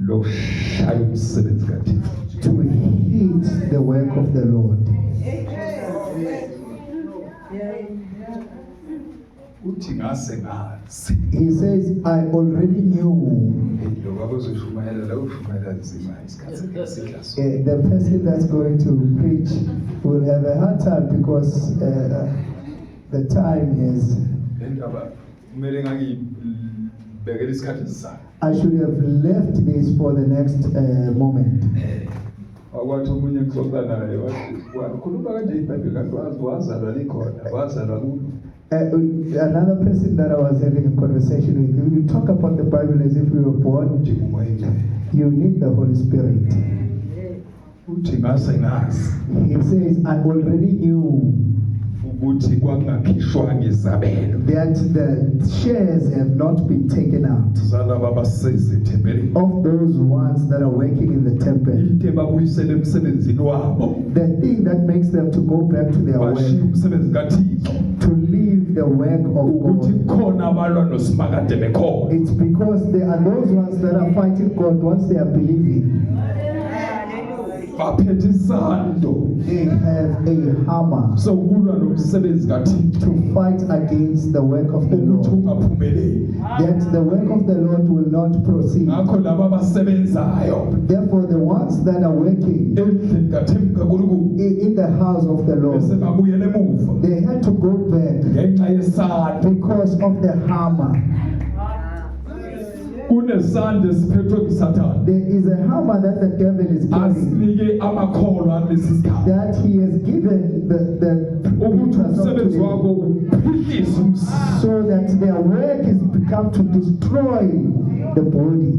[SPEAKER 3] Lo shaya umsebenzi kaThixo.
[SPEAKER 2] to hit the work of the Lord.
[SPEAKER 3] Uthi ngase ngazi.
[SPEAKER 2] He says, I already knew.
[SPEAKER 3] Lo babozoshumayela la ushumayela nzima isikhathi esidlaso.
[SPEAKER 2] The person that's going to preach will have a hard time because the time is.
[SPEAKER 3] Lendaba kumele ngangibekele isikhathi esizayo.
[SPEAKER 2] I should have left this for the next moment.
[SPEAKER 3] Akwathi umunye ngixoxa naye wathi wakhuluma kanje iBhayibheli kanti wazalwa likhona wazalwa kulo.
[SPEAKER 2] Another person that I was having a conversation with, we talk about the Bible as if we were born. You need the Holy Spirit.
[SPEAKER 3] Uthi ngase ngazi
[SPEAKER 2] He says, I already knew
[SPEAKER 3] ukuthi kwangakhishwanga izabelo
[SPEAKER 2] that the shares have not been taken out
[SPEAKER 3] zalaba abaseze ethempelini.
[SPEAKER 2] of those ones that are working in the temple.
[SPEAKER 3] Into babuyisele emsebenzini wabo.
[SPEAKER 2] The thing that makes them to go back to their work,
[SPEAKER 3] Bashiya umsebenzi kaThixo.
[SPEAKER 2] to leave the work of
[SPEAKER 3] Ukuthi
[SPEAKER 2] God.
[SPEAKER 3] khona abalwa noSimakade bekhona.
[SPEAKER 2] It's because there are those ones that are fighting God once they are believing.
[SPEAKER 3] Baphethe isando
[SPEAKER 2] They have a hammer
[SPEAKER 3] sokulwa nomsebenzi kaThixo.
[SPEAKER 2] to fight against the work of the
[SPEAKER 3] Ukuthi
[SPEAKER 2] Lord.
[SPEAKER 3] ungaphumeleli.
[SPEAKER 2] That the work of the Lord will not proceed.
[SPEAKER 3] Ngakho laba abasebenzayo
[SPEAKER 2] Therefore, the ones that are working
[SPEAKER 3] endlini kaThixo kaNkulunkulu
[SPEAKER 2] in the house of the
[SPEAKER 3] bese
[SPEAKER 2] Lord,
[SPEAKER 3] babuyele emuva
[SPEAKER 2] they had to go back
[SPEAKER 3] ngenxa yesando.
[SPEAKER 2] because of the hammer.
[SPEAKER 3] Kunesando esiphethwe nguSathane.
[SPEAKER 2] There is a hammer that the devil is carrying,
[SPEAKER 3] Asinike amakhono alesi sikhathi.
[SPEAKER 2] that he has given the
[SPEAKER 3] Ukuthi
[SPEAKER 2] preachers of
[SPEAKER 3] umsebenzi
[SPEAKER 2] today,
[SPEAKER 3] wakho uphikise umsamo.
[SPEAKER 2] so that their work is become to destroy the body.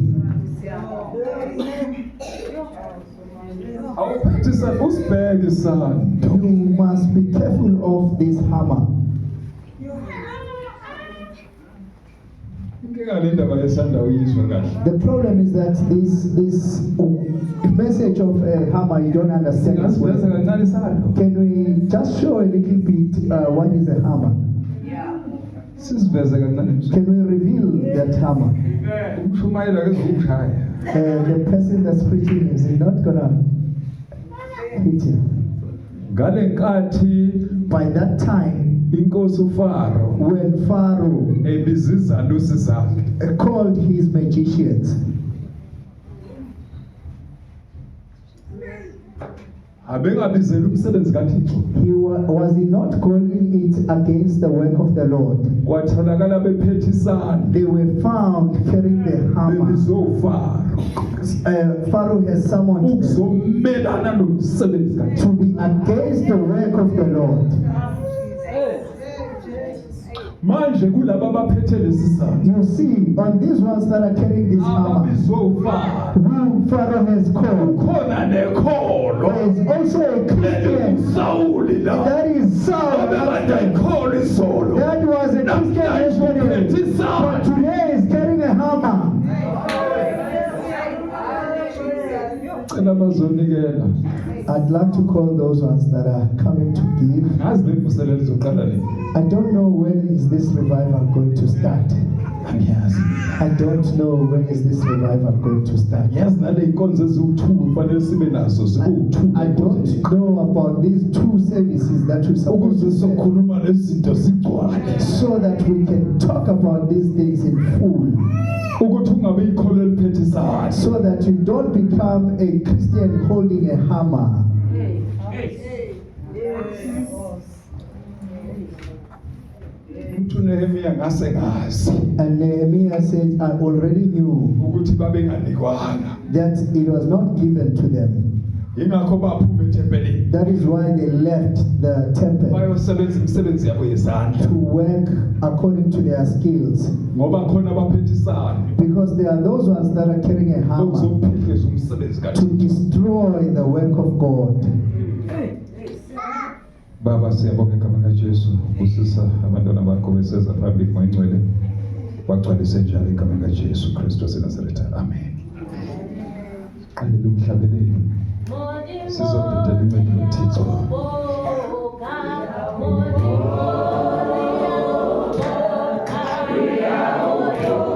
[SPEAKER 3] Awuphethe isando usibheke isando.
[SPEAKER 2] You must be careful of this hammer.
[SPEAKER 3] Inkinga inkinga le ndaba yesandla uyizwe kahle.
[SPEAKER 2] The problem is that this message of hammer, you don't understand this
[SPEAKER 3] Singasiveza
[SPEAKER 2] word.
[SPEAKER 3] kancane isandla.
[SPEAKER 2] Can we just show a little bit what is a hammer?
[SPEAKER 3] Sisiveze kancane.
[SPEAKER 2] Can we reveal that hammer?
[SPEAKER 3] Umshumayela kezokushaya.
[SPEAKER 2] The person that's preaching is not gonna hit him.
[SPEAKER 3] Ngale nkathi
[SPEAKER 2] By that time,
[SPEAKER 3] inkosi uFaro
[SPEAKER 2] when Pharaoh
[SPEAKER 3] ebiza izalusi zakhe,
[SPEAKER 2] called his magicians,
[SPEAKER 3] abengabizela umsebenzi kaThixo.
[SPEAKER 2] was he not calling it against the work of the Lord?
[SPEAKER 3] Kwatholakala bephethe isandla.
[SPEAKER 2] They were found carrying the hammer.
[SPEAKER 3] Bebizo uFaro
[SPEAKER 2] Pharaoh has summoned them
[SPEAKER 3] ukuzomelana nomsebenzi kaThixo.
[SPEAKER 2] to be against the work of the Lord.
[SPEAKER 3] Manje kulabo abaphethe lesi sandla.
[SPEAKER 2] You see, on these ones that are carrying this hammer,
[SPEAKER 3] Ababizo uFaro
[SPEAKER 2] whom Pharaoh has called,
[SPEAKER 3] khona nekholo.
[SPEAKER 2] there is also a Christian
[SPEAKER 3] Sawuli la.
[SPEAKER 2] that is Saul.
[SPEAKER 3] Abekade ekholo izolo.
[SPEAKER 2] That was a Christian yesterday, but today is carrying a hammer.
[SPEAKER 3] Cela bazonikela.
[SPEAKER 2] I'd love to call those ones that are coming to give.
[SPEAKER 3] Ngazi lemvuselelo lizoqala nini.
[SPEAKER 2] I don't know when is this revival going to start.
[SPEAKER 3] Angiyazi.
[SPEAKER 2] I don't know when is this revival going to start.
[SPEAKER 3] Yazi nale inkonzo eziwu-2 kufanele sibe nazo ziku-2.
[SPEAKER 2] I don't know about these 2 services that we're supposed
[SPEAKER 3] Ukuze
[SPEAKER 2] to serve,
[SPEAKER 3] sokhuluma lezi zinto zigcwale.
[SPEAKER 2] so that we can talk about these things in full,
[SPEAKER 3] Ukuthi ungabe ikholo eliphethe isandla.
[SPEAKER 2] so that you don't become a Christian holding a hammer.
[SPEAKER 3] Umuntu Nehemiya ngase ngazi
[SPEAKER 2] And Nehemiah said, I already knew
[SPEAKER 3] ukuthi babenganikwanga.
[SPEAKER 2] that it was not given to them.
[SPEAKER 3] Ingakho baphuma ethempelini.
[SPEAKER 2] That is why they left the temple
[SPEAKER 3] Bayosebenza imisebenzi yabo yezandla.
[SPEAKER 2] to work according to their skills.
[SPEAKER 3] Ngoba khona abaphethe isandla.
[SPEAKER 2] Because there are those ones that are carrying a hammer
[SPEAKER 3] Ukuzophehleza umsebenzi
[SPEAKER 2] to
[SPEAKER 3] kaThixo.
[SPEAKER 2] destroy the work of God.
[SPEAKER 3] Baba siyabonga igama likaJesu usisa abantwana bakho beseza phambili moyingcwele bagcwalise njalo igama likaJesu Kristu waseNazaretha. Amen. Qalele umhlabeleli. Sizodedela imini loThixo.